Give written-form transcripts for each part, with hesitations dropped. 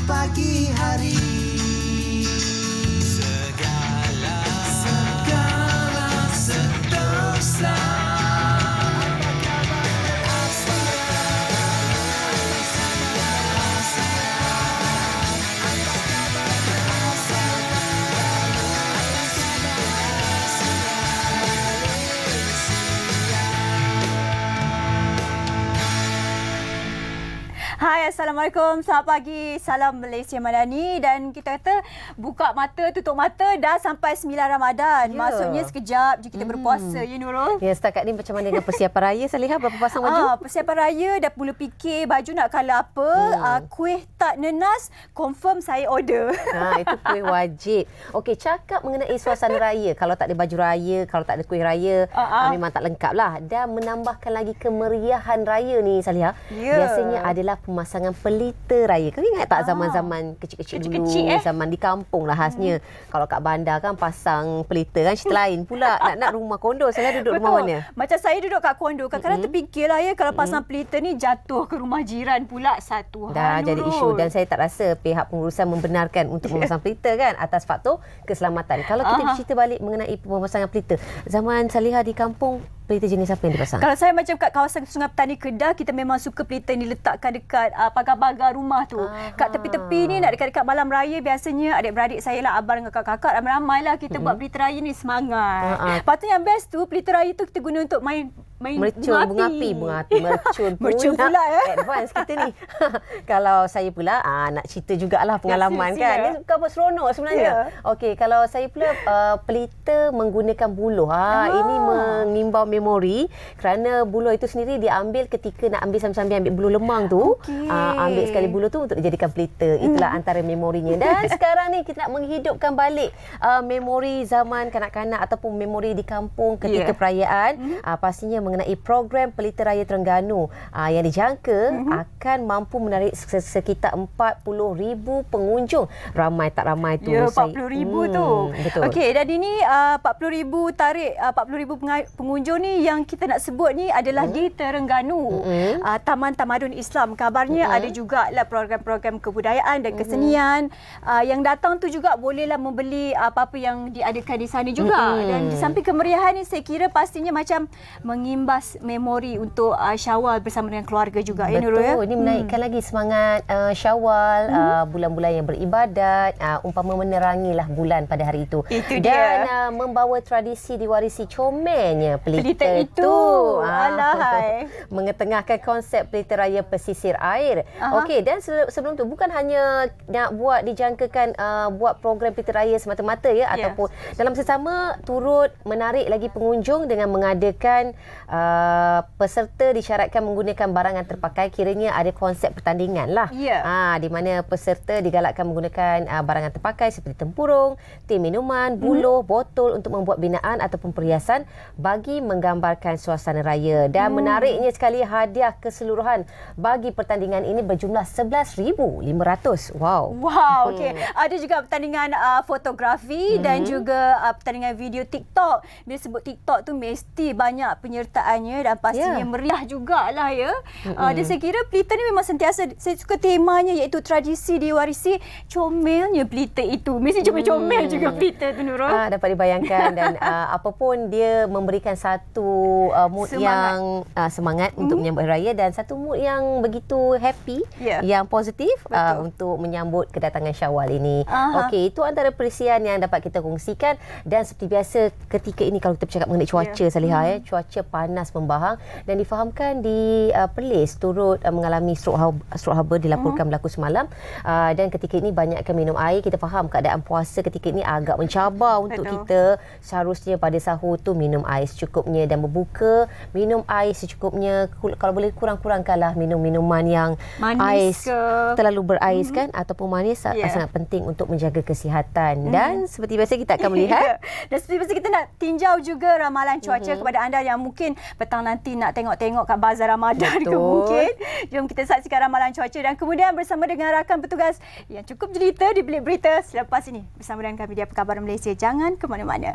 pagi hari. Segala sentosa. Hai, Assalamualaikum. Selamat pagi. Salam Malaysia Madani. Dan kita kata buka mata, tutup mata dah sampai 9 Ramadan. Maksudnya sekejap je kita berpuasa, ya Nurul? Ya, setakat ni macam mana dengan persiapan raya, Salihah? Berapa pasang baju? Persiapan raya dah mula fikir baju nak colour apa. Kuih tak nenas, confirm saya order. Itu kuih wajib. Okey, cakap mengenai suasana raya. Kalau tak ada baju raya, kalau tak ada kuih raya, memang tak lengkap lah. Dan menambahkan lagi kemeriahan raya ni, Salihah, biasanya adalah pemasangan pelita raya. Kau ingat tak zaman-zaman kecil-kecil dulu, zaman di kampung lah khasnya. Kalau kat bandar kan pasang pelita kan cerita lain pula. Nak rumah kondo, saya duduk rumah mana? Macam saya duduk kat kondo, kadang-kadang terfikirlah ya kalau pasang pelita ni jatuh ke rumah jiran pula satu dah hal. Jadi isu dan saya tak rasa pihak pengurusan membenarkan untuk memasang pelita kan atas faktor keselamatan. Kalau kita bercerita balik mengenai pemasangan pelita, zaman Salihah di kampung, pelita jenis apa yang dipasang? Kalau saya macam kat kawasan Sungai Petani Kedah, kita memang suka pelita ni letakkan dekat pagar-pagar rumah tu. Kat tepi-tepi ni nak dekat-dekat malam raya, biasanya adik-beradik saya lah, abang dengan kakak-kakak, ramai-ramai lah kita buat pelita raya ni semangat. Lepas tu yang best tu, pelita raya tu kita guna untuk main mercun, bunga api, mercun pula ya. Advance kita ni. Kalau saya pula nak cerita jugalah pengalaman kan. Ni suka seronok sebenarnya. Okey, kalau saya pula pelita menggunakan buluh. Ini mengimbau memori kerana buluh itu sendiri diambil ketika nak ambil sambil ambil buluh lemang tu. Ambil sekali buluh tu untuk dijadikan pelita. Itulah antara memorinya. Dan sekarang ni kita nak menghidupkan balik memori zaman kanak-kanak ataupun memori di kampung ketika perayaan. Pastinya mengenai program Pelita Raya Terengganu yang dijangka akan mampu menarik sekitar 40,000 pengunjung. Ramai tak ramai tu. Ya, 40,000 tu. Betul. Okey, dan ini 40,000 tarik 40,000 pengunjung ni yang kita nak sebut ni adalah di Terengganu. Taman Tamadun Islam. Kabarnya ada jugalah program-program kebudayaan dan kesenian. Yang datang tu juga bolehlah membeli apa-apa yang diadakan di sana juga. Dan di samping kemeriahan ni, saya kira pastinya macam mengimbas memori untuk Syawal bersama dengan keluarga juga. Betul. Ya, Nurul, ya? Ini menaikkan lagi semangat Syawal, bulan-bulan yang beribadat, umpama menerangilah bulan pada hari itu. Itu dan membawa tradisi diwarisi comelnya pelita itu. Alahai. Mengetengahkan konsep pelita raya pesisir air. Okey, dan sebelum tu bukan hanya nak buat dijangkakan buat program pelita raya semata-mata ya, ataupun dalam sesama turut menarik lagi pengunjung dengan mengadakan peserta disyaratkan menggunakan barangan terpakai. Kiranya ada konsep pertandingan lah. Di mana peserta digalakkan menggunakan barangan terpakai seperti tempurung, tin minuman, buluh, botol untuk membuat binaan ataupun perhiasan bagi menggambarkan suasana raya. Dan menariknya sekali, hadiah keseluruhan bagi pertandingan ini berjumlah 11,500. Wow. Okey. Ada juga pertandingan fotografi dan juga pertandingan video TikTok. Bila sebut TikTok tu mesti banyak penyertaannya dan pastinya meriah jugalah ya. Dan saya kira pelita ni memang sentiasa, saya suka temanya iaitu tradisi diwarisi comelnya pelita itu. Mesti comel-comel juga pelita tu, Nurul. Dapat dibayangkan dan apapun dia memberikan satu mood yang semangat untuk menyambut hari raya dan satu mood yang begitu happy, yang positif untuk menyambut kedatangan Syawal ini. Okey, itu antara perisian yang dapat kita kongsikan. Dan seperti biasa ketika ini kalau kita bercakap mengenai cuaca, Salihah, cuaca panas membahang dan difahamkan di Perlis turut mengalami stroke haba dilaporkan berlaku semalam. Dan ketika ini banyakkan minum air. Kita faham keadaan puasa ketika ini agak mencabar untuk kita. Seharusnya pada sahur tu minum air secukupnya dan berbuka minum air secukupnya. Kalau boleh kurang-kurangkanlah minum minuman yang manis terlalu berais kan ataupun manis. Sangat penting untuk menjaga kesihatan. Dan seperti biasa kita akan melihat dan seperti biasa kita nak tinjau juga ramalan cuaca kepada anda yang mungkin petang nanti nak tengok-tengok kat bazar Ramadan ke mungkin. Jom kita saksikan ramalan cuaca dan kemudian bersama dengan rakan petugas yang cukup jelita di Bilik Berita selepas ini bersama dengan kami di Apa Khabar Malaysia. Jangan ke mana-mana.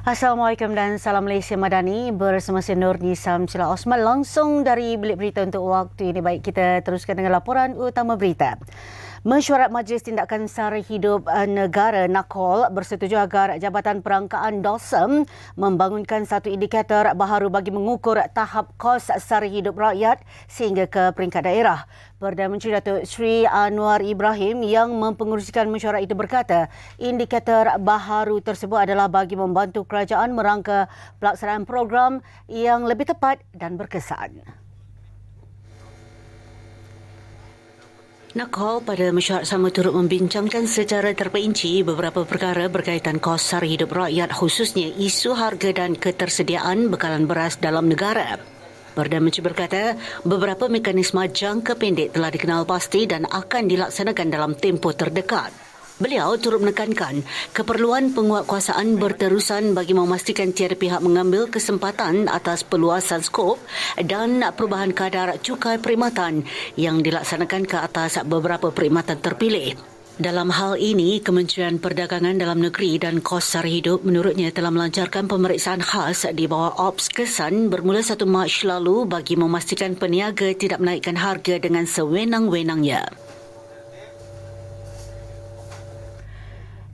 Assalamualaikum dan salam Malaysia Madani, bersama saya Nurni Samsila Osman langsung dari Bilik Berita untuk waktu ini. Baik, kita teruskan dengan laporan utama berita. Mesyuarat Majlis Tindakan Sara Hidup Negara NAKOL bersetuju agar Jabatan Perangkaan DOSM membangunkan satu indikator baharu bagi mengukur tahap kos sara hidup rakyat sehingga ke peringkat daerah. Perdana Menteri Datuk Seri Anwar Ibrahim yang mempengerusikan mesyuarat itu berkata, indikator baharu tersebut adalah bagi membantu kerajaan merangka pelaksanaan program yang lebih tepat dan berkesan. NAKOL pada mesyuarat sama turut membincangkan secara terperinci beberapa perkara berkaitan kos sara hidup rakyat, khususnya isu harga dan ketersediaan bekalan beras dalam negara. Perdana Menteri berkata, beberapa mekanisme jangka pendek telah dikenal pasti dan akan dilaksanakan dalam tempoh terdekat. Beliau turut menekankan keperluan penguatkuasaan berterusan bagi memastikan tiada pihak mengambil kesempatan atas perluasan skop dan perubahan kadar cukai perkhidmatan yang dilaksanakan ke atas beberapa perkhidmatan terpilih. Dalam hal ini, Kementerian Perdagangan Dalam Negeri dan Kos Sara Hidup menurutnya telah melancarkan pemeriksaan khas di bawah Ops Kesan bermula 1 Mac lalu bagi memastikan peniaga tidak menaikkan harga dengan sewenang-wenangnya.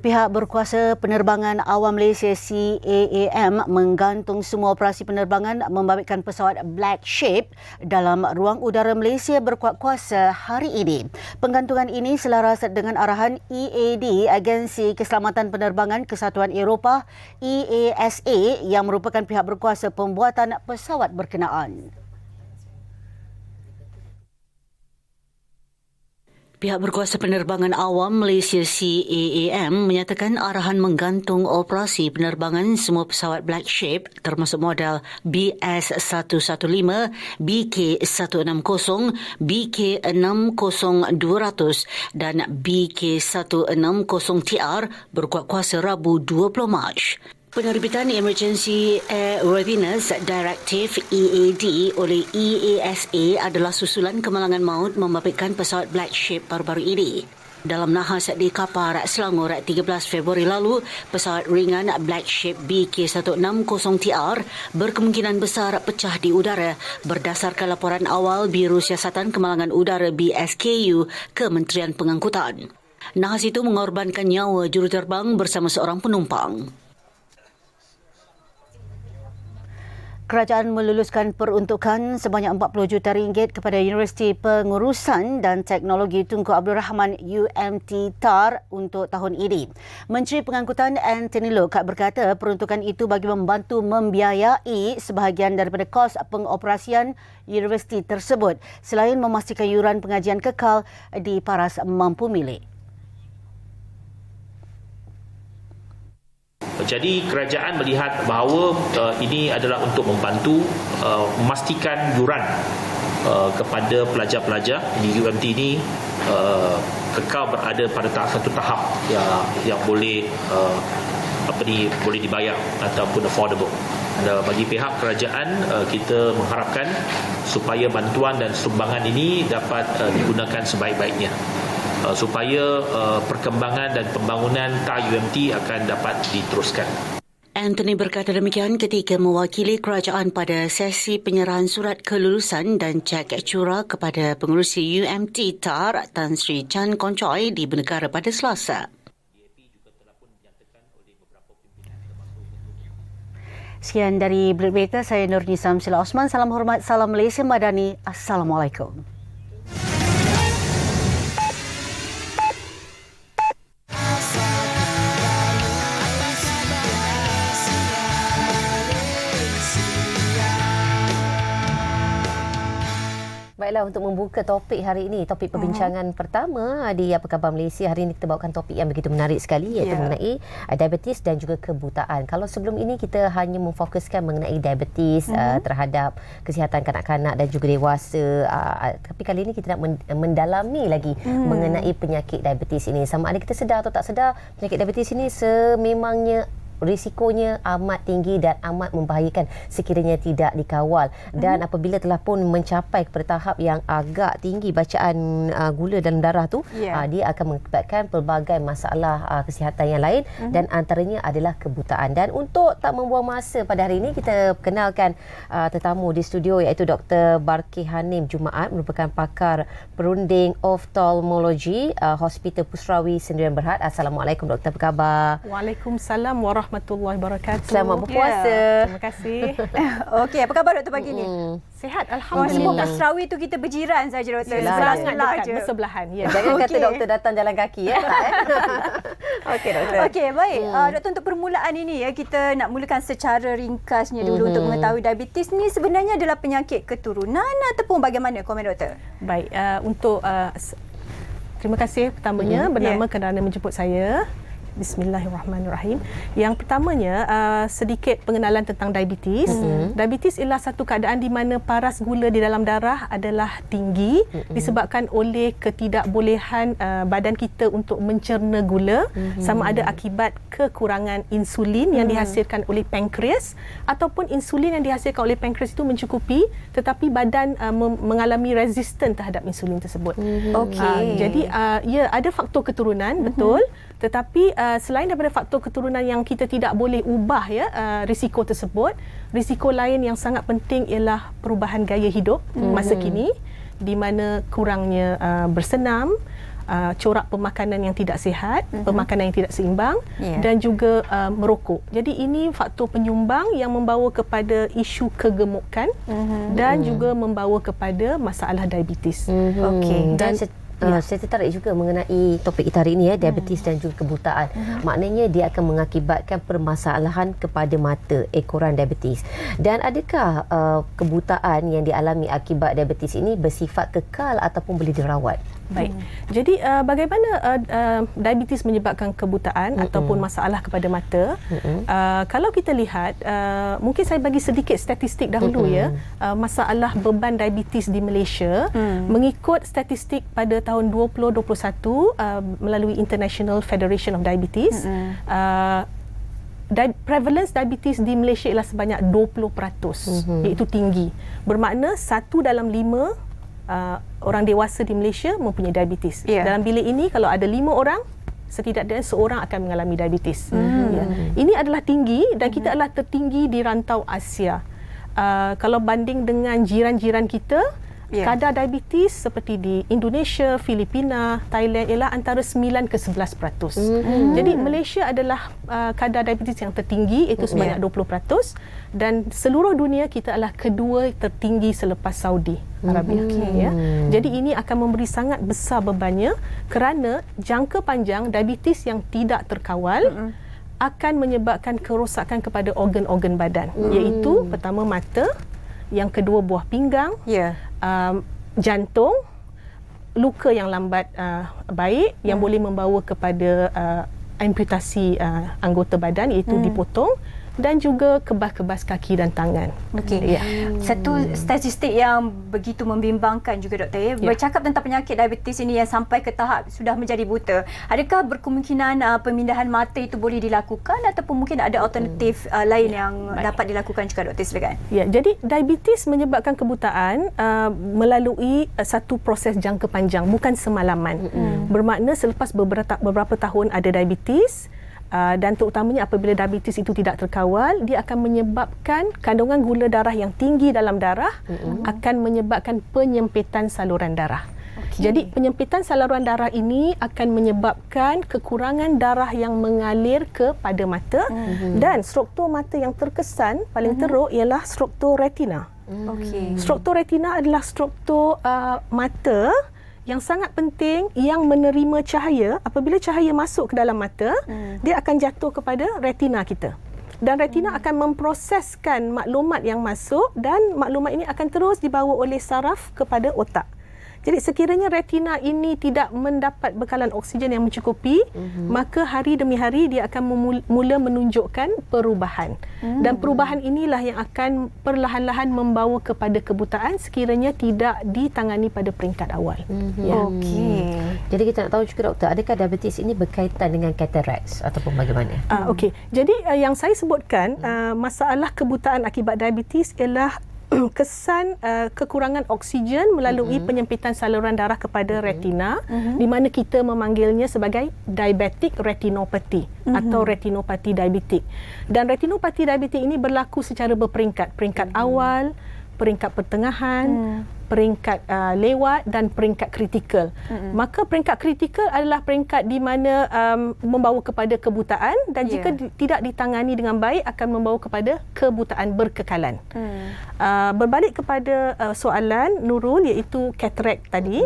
Pihak berkuasa penerbangan awam Malaysia CAAM menggantung semua operasi penerbangan membabitkan pesawat Black Sheep dalam ruang udara Malaysia berkuat kuasa hari ini. Penggantungan ini selaras dengan arahan EAD, Agensi Keselamatan Penerbangan Kesatuan Eropah EASA yang merupakan pihak berkuasa pembuatan pesawat berkenaan. Pihak berkuasa penerbangan awam Malaysia CAAM menyatakan arahan menggantung operasi penerbangan semua pesawat Black Sheep termasuk model BS115, BK160, BK60200 dan BK160TR berkuat kuasa Rabu 20 Mac. Penerbitan Emergency Airworthiness Directive EAD oleh EASA adalah susulan kemalangan maut membabitkan pesawat Black Sheep baru-baru ini. Dalam nahas di kapar Selangor 13 Februari lalu, pesawat ringan Black Sheep BK160TR berkemungkinan besar pecah di udara berdasarkan laporan awal Biro Siasatan Kemalangan Udara BSKU Kementerian Pengangkutan. Nahas itu mengorbankan nyawa juruterbang bersama seorang penumpang. Kerajaan meluluskan peruntukan sebanyak 40 juta ringgit kepada Universiti Pengurusan dan Teknologi Tunku Abdul Rahman UMT TAR untuk tahun ini. Menteri Pengangkutan Anthony Loke berkata peruntukan itu bagi membantu membiayai sebahagian daripada kos pengoperasian universiti tersebut selain memastikan yuran pengajian kekal di paras mampu milik. Jadi kerajaan melihat bahawa ini adalah untuk membantu memastikan yuran kepada pelajar-pelajar di UMT ini kekal berada pada satu tahap yang boleh boleh dibayar ataupun affordable. Bagi pihak kerajaan, kita mengharapkan supaya bantuan dan sumbangan ini dapat digunakan sebaik-baiknya, supaya perkembangan dan pembangunan TAR UMT akan dapat diteruskan. Anthony berkata demikian ketika mewakili kerajaan pada sesi penyerahan surat kelulusan dan cek cura kepada pengerusi UMT TAR Tan Sri Chan Koncoy di Bernegara pada Selasa. Sekian dari Berita, saya Nurni Samsila Osman. Salam hormat, salam Malaysia Madani. Assalamualaikum. Baiklah, untuk membuka topik hari ini, topik perbincangan pertama di Apa Khabar Malaysia, hari ini kita bawakan topik yang begitu menarik sekali, iaitu mengenai diabetes dan juga kebutaan. Kalau sebelum ini kita hanya memfokuskan mengenai diabetes terhadap kesihatan kanak-kanak dan juga dewasa, tapi kali ini kita nak mendalami lagi mengenai penyakit diabetes ini. Sama ada kita sedar atau tak sedar, penyakit diabetes ini sememangnya risikonya amat tinggi dan amat membahayakan sekiranya tidak dikawal. Dan apabila telah pun mencapai kepada tahap yang agak tinggi bacaan gula dalam darah tu, dia akan mengakibatkan pelbagai masalah kesihatan yang lain dan antaranya adalah kebutaan. Dan untuk tak membuang masa pada hari ini, kita kenalkan tetamu di studio iaitu Dr. Barkih Hanim Jumaat, merupakan pakar perunding oftalmologi Hospital Pusrawi Sendirian Berhad. Assalamualaikum doktor, apa khabar? Waalaikumsalam warahmatullahi wabarakatuh. Selamat berpuasa. Terima kasih. Okey, apa khabar doktor pagi ni? Sihat Semua alhamdulillah. Pusrawi tu kita berjiran saja doktor. Sangat Sebelah dekat, je. bersebelahan. Ya. Jangan kata Okey. doktor datang jalan kaki ya. Tak, Okey doktor. Okey, baik. Doktor, untuk permulaan ini ya, kita nak mulakan secara ringkasnya dulu untuk mengetahui diabetes ni sebenarnya adalah penyakit keturunan ataupun bagaimana, komen doktor? Baik, terima kasih pertamanya bernama kerana menjemput saya. Bismillahirrahmanirrahim. Yang pertamanya, sedikit pengenalan tentang diabetes. Diabetes ialah satu keadaan di mana paras gula di dalam darah adalah tinggi disebabkan oleh ketidakbolehan badan kita untuk mencerna gula, sama ada akibat kekurangan insulin yang dihasilkan oleh pankreas ataupun insulin yang dihasilkan oleh pankreas itu mencukupi tetapi badan mengalami resisten terhadap insulin tersebut. Okey. Jadi ya, ada faktor keturunan, betul. Tetapi selain daripada faktor keturunan yang kita tidak boleh ubah ya risiko tersebut, risiko lain yang sangat penting ialah perubahan gaya hidup masa kini, di mana kurangnya bersenam, corak pemakanan yang tidak sihat, pemakanan yang tidak seimbang dan juga merokok. Jadi ini faktor penyumbang yang membawa kepada isu kegemukan dan juga membawa kepada masalah diabetes. Okey. Dan saya tertarik juga mengenai topik kita hari ini ya, diabetes dan juga kebutaan. Maknanya dia akan mengakibatkan permasalahan kepada mata, ekoran diabetes. Dan adakah kebutaan yang dialami akibat diabetes ini bersifat kekal ataupun boleh dirawat? Baik. Jadi bagaimana diabetes menyebabkan kebutaan ataupun masalah kepada mata? Kalau kita lihat, mungkin saya bagi sedikit statistik dahulu ya. Masalah beban diabetes di Malaysia, mengikut statistik pada tahun 2021 melalui International Federation of Diabetes, prevalence diabetes di Malaysia ialah sebanyak 20%, iaitu tinggi. Bermakna 1 dalam 5 orang dewasa di Malaysia mempunyai diabetes. Dalam bilik ini kalau ada 5 orang, setidaknya seorang akan mengalami diabetes. Ini adalah tinggi dan kita adalah tertinggi di rantau Asia. Kalau banding dengan jiran-jiran kita, kadar diabetes seperti di Indonesia, Filipina, Thailand ialah antara 9 ke 11%. Jadi Malaysia adalah kadar diabetes yang tertinggi, iaitu sebanyak 20%, dan seluruh dunia kita adalah kedua tertinggi selepas Saudi Arabia. Ya. Jadi ini akan memberi sangat besar bebannya kerana jangka panjang diabetes yang tidak terkawal akan menyebabkan kerosakan kepada organ-organ badan, iaitu pertama mata, yang kedua buah pinggang, jantung, luka yang lambat baik yang boleh membawa kepada amputasi anggota badan, iaitu dipotong, dan juga kebas-kebas kaki dan tangan. Okey. Satu statistik yang begitu membimbangkan juga doktor ya. Bercakap tentang penyakit diabetes ini yang sampai ke tahap sudah menjadi buta. Adakah berkemungkinan pemindahan mata itu boleh dilakukan ataupun mungkin ada alternatif lain yang dapat dilakukan juga doktor, silakan. Ya, jadi diabetes menyebabkan kebutaan melalui satu proses jangka panjang, bukan semalaman. Bermakna selepas beberapa tahun ada diabetes, dan terutamanya apabila diabetes itu tidak terkawal, dia akan menyebabkan kandungan gula darah yang tinggi dalam darah, akan menyebabkan penyempitan saluran darah. Jadi penyempitan saluran darah ini akan menyebabkan kekurangan darah yang mengalir kepada mata, dan struktur mata yang terkesan paling teruk ialah struktur retina. Struktur retina adalah struktur mata yang sangat penting yang menerima cahaya. Apabila cahaya masuk ke dalam mata, dia akan jatuh kepada retina kita. Dan retina akan memproseskan maklumat yang masuk dan maklumat ini akan terus dibawa oleh saraf kepada otak. Jadi sekiranya retina ini tidak mendapat bekalan oksigen yang mencukupi, maka hari demi hari dia akan mula menunjukkan perubahan. Dan perubahan inilah yang akan perlahan-lahan membawa kepada kebutaan sekiranya tidak ditangani pada peringkat awal. Okey. Jadi kita nak tahu juga doktor, adakah diabetes ini berkaitan dengan cataracts ataupun bagaimana? Okey. Jadi yang saya sebutkan masalah kebutaan akibat diabetes ialah kesan kekurangan oksigen melalui penyempitan saluran darah kepada retina, di mana kita memanggilnya sebagai diabetic retinopathy atau retinopati diabetik. Dan retinopati diabetik ini berlaku secara berperingkat. Peringkat awal, peringkat pertengahan, peringkat lewat dan peringkat kritikal. Maka peringkat kritikal adalah peringkat di mana membawa kepada kebutaan dan jika tidak ditangani dengan baik akan membawa kepada kebutaan berkekalan. Berbalik kepada soalan Nurul iaitu katarak tadi.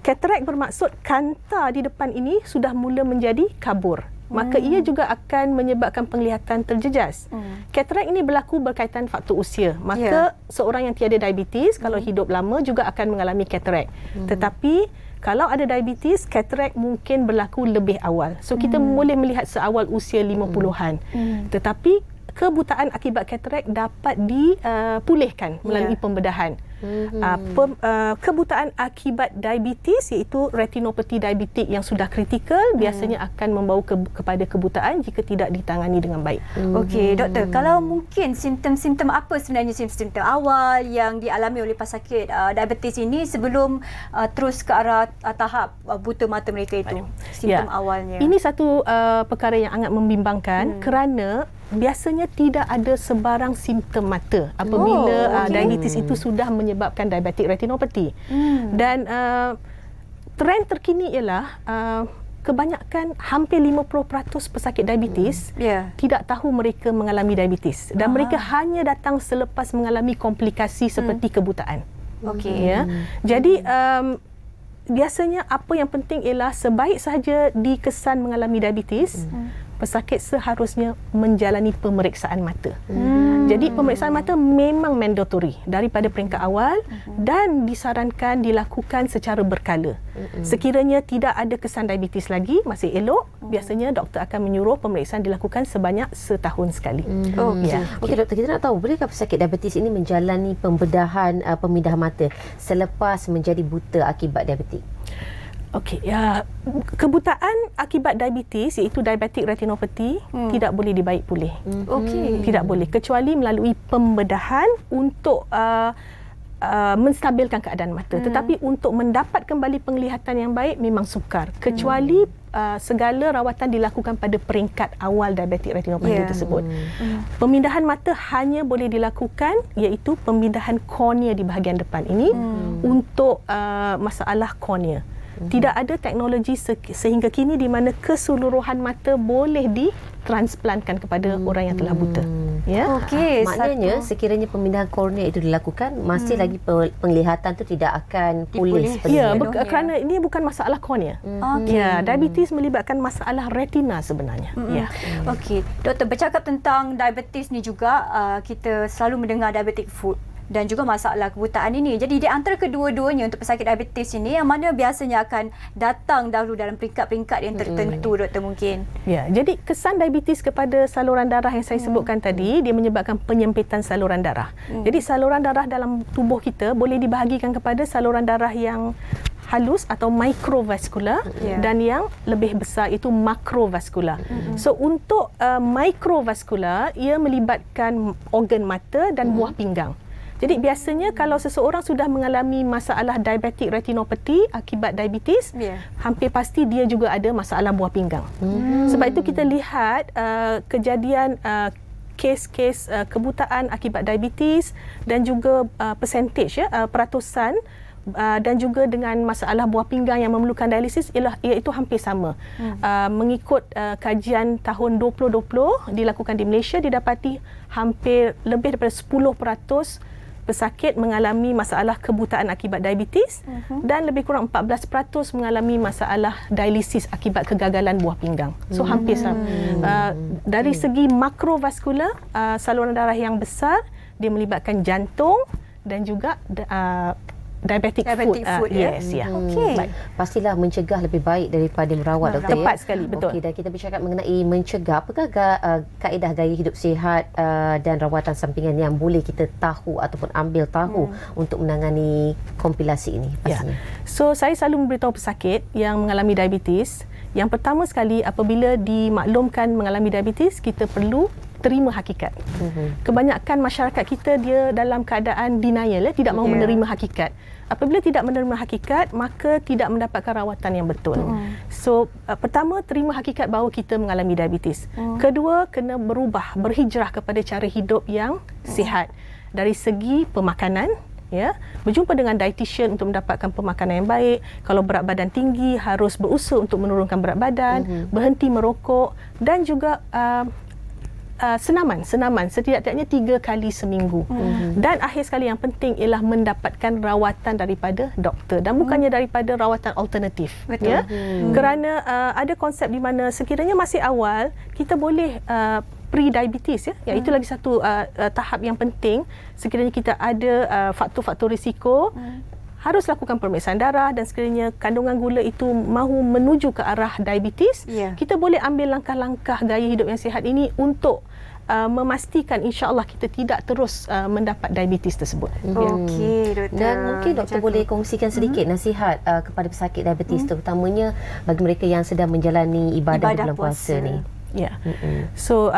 Katarak bermaksud kanta di depan ini sudah mula menjadi kabur. Maka ia juga akan menyebabkan penglihatan terjejas. Katarak ini berlaku berkaitan faktor usia. Maka seorang yang tiada diabetes kalau hidup lama juga akan mengalami katarak. Tetapi kalau ada diabetes, katarak mungkin berlaku lebih awal. So kita boleh melihat seawal usia 50-an. Tetapi kebutaan akibat katarak dapat dipulihkan melalui pembedahan. Kebutaan akibat diabetes iaitu retinopati diabetik yang sudah kritikal biasanya akan membawa kepada kebutaan jika tidak ditangani dengan baik. Okey, doktor, kalau mungkin simptom-simptom apa sebenarnya simptom awal yang dialami oleh pesakit diabetes ini sebelum terus ke arah tahap buta mata mereka itu? Simptom awalnya. Ini satu perkara yang sangat membimbangkan kerana biasanya tidak ada sebarang simptom mata apabila diabetes itu sudah menyebabkan diabetic retinopathy. Dan trend terkini ialah kebanyakan hampir 50% pesakit diabetes tidak tahu mereka mengalami diabetes dan mereka hanya datang selepas mengalami komplikasi seperti kebutaan. Jadi biasanya apa yang penting ialah sebaik sahaja dikesan mengalami diabetes, pesakit seharusnya menjalani pemeriksaan mata. Jadi pemeriksaan mata memang mandatory daripada peringkat awal dan disarankan dilakukan secara berkala. Sekiranya tidak ada kesan diabetes lagi, masih elok, biasanya doktor akan menyuruh pemeriksaan dilakukan sebanyak setahun sekali. Okey doktor, kita nak tahu bolehkah pesakit diabetes ini menjalani pembedahan pemindahan mata selepas menjadi buta akibat diabetes? Okey, kebutaan akibat diabetes iaitu diabetic retinopathy tidak boleh dibaik pulih. Tidak boleh kecuali melalui pembedahan untuk menstabilkan keadaan mata. Tetapi untuk mendapat kembali penglihatan yang baik memang sukar. Kecuali segala rawatan dilakukan pada peringkat awal diabetic retinopathy tersebut. Pemindahan mata hanya boleh dilakukan iaitu pemindahan kornea di bahagian depan ini untuk masalah kornea. Tidak ada teknologi sehingga kini di mana keseluruhan mata boleh ditransplantkan kepada orang yang telah buta. Maknanya sekiranya pemindahan kornea itu dilakukan masih lagi penglihatan tu tidak akan pulih sepenuhnya. Kerana ini bukan masalah kornea. Diabetes melibatkan masalah retina sebenarnya. Okey, doktor, bercakap tentang diabetes ni juga kita selalu mendengar diabetic foot dan juga masalah kebutaan ini. Jadi di antara kedua-duanya untuk pesakit diabetes ini, yang mana biasanya akan datang dahulu dalam peringkat-peringkat yang tertentu, doktor mungkin? Jadi kesan diabetes kepada saluran darah yang saya sebutkan tadi, dia menyebabkan penyempitan saluran darah. Jadi saluran darah dalam tubuh kita boleh dibahagikan kepada saluran darah yang halus atau microvascular dan yang lebih besar itu macrovascular. So untuk microvascular, ia melibatkan organ mata dan buah pinggang. Jadi biasanya kalau seseorang sudah mengalami masalah diabetic retinopathy akibat diabetes, hampir pasti dia juga ada masalah buah pinggang. Sebab itu kita lihat kejadian kes-kes kebutaan akibat diabetes dan juga percentage peratusan dan juga dengan masalah buah pinggang yang memerlukan dialisis iaitu hampir sama. Mengikut kajian tahun 2020 dilakukan di Malaysia, didapati hampir lebih daripada 10% pesakit mengalami masalah kebutaan akibat diabetes dan lebih kurang 14% mengalami masalah dialisis akibat kegagalan buah pinggang. So hampir sama. Dari segi makrovaskular, saluran darah yang besar dia melibatkan jantung dan juga diabetic food. Yes, ya. Okey. Pastilah mencegah lebih baik daripada merawat, doktor. Tepat sekali, betul. Okey, dan kita bercakap mengenai mencegah. Apakah kaedah gaya hidup sihat dan rawatan sampingan yang boleh kita tahu ataupun ambil tahu untuk menangani kompilasi ini pastinya? So, saya selalu memberitahu pesakit yang mengalami diabetes, yang pertama sekali apabila dimaklumkan mengalami diabetes, kita perlu terima hakikat. Kebanyakan masyarakat kita dia dalam keadaan denial, tidak mahu menerima hakikat. Apabila tidak menerima hakikat, maka tidak mendapatkan rawatan yang betul. So, pertama, terima hakikat bahawa kita mengalami diabetes. Kedua, kena berhijrah kepada cara hidup yang sihat. Dari segi pemakanan, berjumpa dengan dietitian untuk mendapatkan pemakanan yang baik. Kalau berat badan tinggi, harus berusaha untuk menurunkan berat badan, berhenti merokok, dan juga senaman setidak-tidaknya 3 kali seminggu. Dan akhir sekali yang penting ialah mendapatkan rawatan daripada doktor dan bukannya daripada rawatan alternatif. Kerana ada konsep di mana sekiranya masih awal, kita boleh pre-diabetes, itu lagi satu tahap yang penting. Sekiranya kita ada faktor-faktor risiko, harus lakukan pemeriksaan darah, dan sekiranya kandungan gula itu mahu menuju ke arah diabetes, kita boleh ambil langkah-langkah gaya hidup yang sihat ini untuk memastikan insya-Allah kita tidak terus mendapat diabetes tersebut. Okey, doktor. Dan mungkin doktor boleh kongsikan sedikit nasihat kepada pesakit diabetes, terutamanya bagi mereka yang sedang menjalani ibadah bulan puasa ni. So,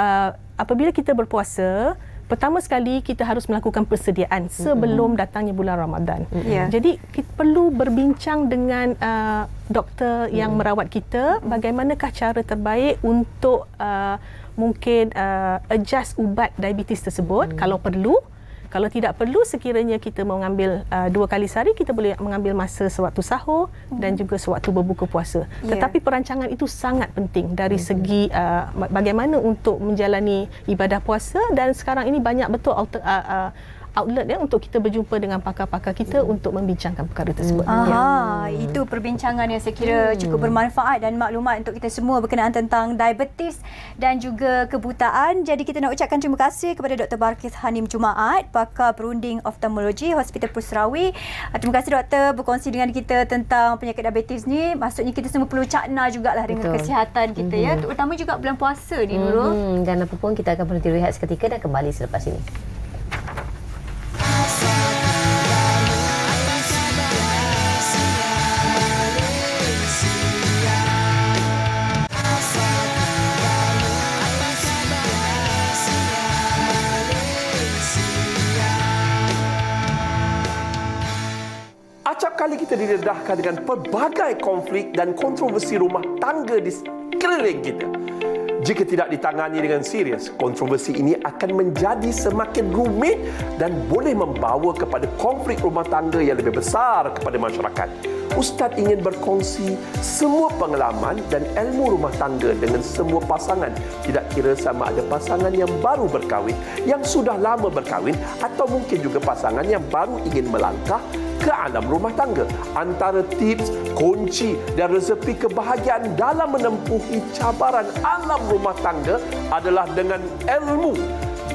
apabila kita berpuasa, pertama sekali kita harus melakukan persediaan sebelum datangnya bulan Ramadan. Jadi kita perlu berbincang dengan doktor yang merawat kita, bagaimanakah cara terbaik untuk mungkin adjust ubat diabetes tersebut kalau perlu. Kalau tidak perlu, sekiranya kita mau mengambil 2 kali sehari, kita boleh mengambil masa sewaktu sahur dan juga sewaktu berbuka puasa. Tetapi perancangan itu sangat penting dari segi bagaimana untuk menjalani ibadah puasa, dan sekarang ini banyak betul outlet untuk kita berjumpa dengan pakar-pakar kita untuk membincangkan perkara tersebut. Itu perbincangan yang saya kira cukup bermanfaat dan maklumat untuk kita semua berkenaan tentang diabetes dan juga kebutaan. Jadi kita nak ucapkan terima kasih kepada Dr. Balqis Hanim Jumaat, pakar perunding oftalmologi Hospital Pusrawi. Terima kasih doktor berkongsi dengan kita tentang penyakit diabetes ni. Maksudnya kita semua perlu cakna jugalah dengan kesihatan kita, terutama juga bulan puasa ni, Nurul. Dan apa pun, kita akan berhenti rehat seketika dan kembali selepas ini. Acap kali kita didedahkan dengan pelbagai konflik dan kontroversi rumah tangga di sekeliling kita. Jika tidak ditangani dengan serius, kontroversi ini akan menjadi semakin rumit dan boleh membawa kepada konflik rumah tangga yang lebih besar kepada masyarakat. Ustaz ingin berkongsi semua pengalaman dan ilmu rumah tangga dengan semua pasangan, tidak kira sama ada pasangan yang baru berkahwin, yang sudah lama berkahwin, atau mungkin juga pasangan yang baru ingin melangkah ke alam rumah tangga. Antara tips, kunci dan resepi kebahagiaan dalam menempuhi cabaran alam rumah tangga adalah dengan ilmu.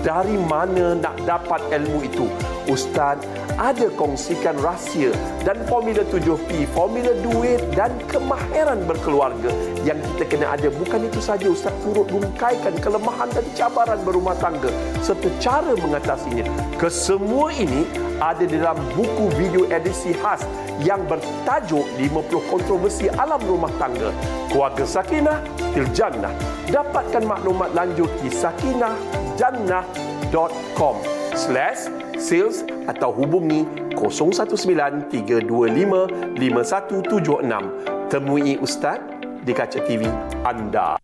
Dari mana nak dapat ilmu itu? Ustaz ada kongsikan rahsia dan formula 7P, formula duit dan kemahiran berkeluarga yang kita kena ada. Bukan itu saja, Ustaz turut rungkaikan kelemahan dan cabaran berumah tangga serta cara mengatasinya. Kesemua ini ada dalam buku video edisi khas yang bertajuk 50 kontroversi alam rumah tangga, Keluarga Sakinah Til Jannah. Dapatkan maklumat lanjut di sakinah.com/sales atau hubungi 0193255176. Temui Ustaz di kaca TV anda.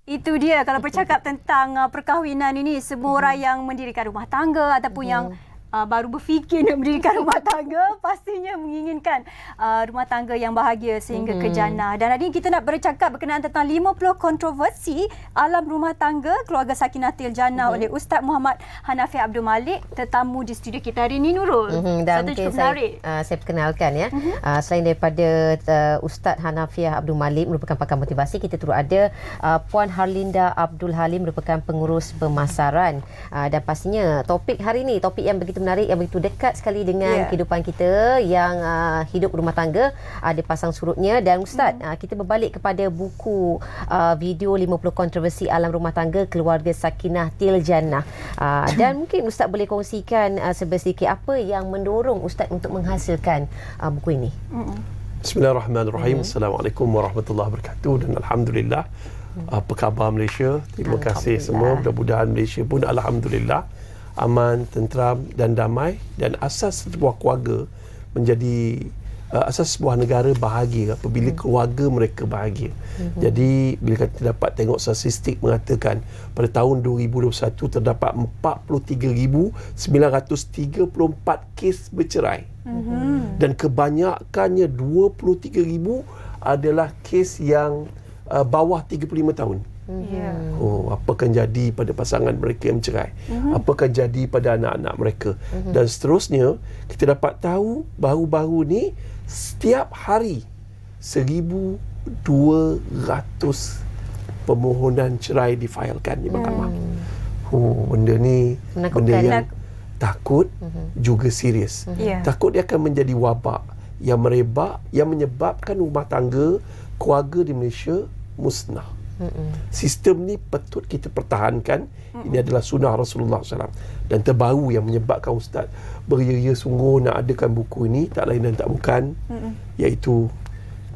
Itu dia, kalau bercakap tentang perkahwinan ini, semua orang yang mendirikan rumah tangga ataupun yang baru berfikir nak mendirikan rumah tangga pastinya menginginkan rumah tangga yang bahagia sehingga ke jannah. Dan hari ini kita nak bercakap berkenaan tentang 50 kontroversi alam rumah tangga Keluarga Sakinah Til Jannah oleh Ustaz Muhammad Hanafiah Abdul Malik, tetamu di studio kita hari ini, Nurul. Dan mungkin saya perkenalkan ya. Selain daripada Ustaz Hanafiah Abdul Malik merupakan pakar motivasi, kita turut ada Puan Harlinda Abdul Halim merupakan pengurus pemasaran. Dan pastinya topik hari ini, topik yang begitu menarik yang begitu dekat sekali dengan kehidupan kita yang hidup rumah tangga, ada pasang surutnya. Dan Ustaz, kita berbalik kepada buku video 50 kontroversi alam rumah tangga keluarga Sakinah Til Jannah. Dan mungkin Ustaz boleh kongsikan sedikit apa yang mendorong Ustaz untuk menghasilkan buku ini. Bismillahirrahmanirrahim. Assalamualaikum warahmatullahi wabarakatuh. Dan Alhamdulillah. Apa khabar Malaysia? Terima kasih semua. Mudah-mudahan Malaysia pun Alhamdulillah aman, tenteram dan damai. Dan asas sebuah keluarga menjadi asas sebuah negara bahagia apabila keluarga mereka bahagia. Jadi bila kita dapat tengok statistik mengatakan pada tahun 2021 terdapat 43,934 kes bercerai. Dan kebanyakannya 23,000 adalah kes yang bawah 35 tahun. Apa akan jadi pada pasangan mereka yang bercerai? Apa akan jadi pada anak-anak mereka? Dan seterusnya, kita dapat tahu baru-baru ni setiap hari 1,200 permohonan cerai difailkan di mahkamah. Benda ni benda yang takut juga serius. Takut dia akan menjadi wabak yang merebak, yang menyebabkan rumah tangga, keluarga di Malaysia musnah. Sistem ni patut kita pertahankan. Ini adalah sunnah Rasulullah SAW. Dan terbaru yang menyebabkan Ustaz beria-ria sungguh nak adakan buku ini, tak lain dan tak bukan, iaitu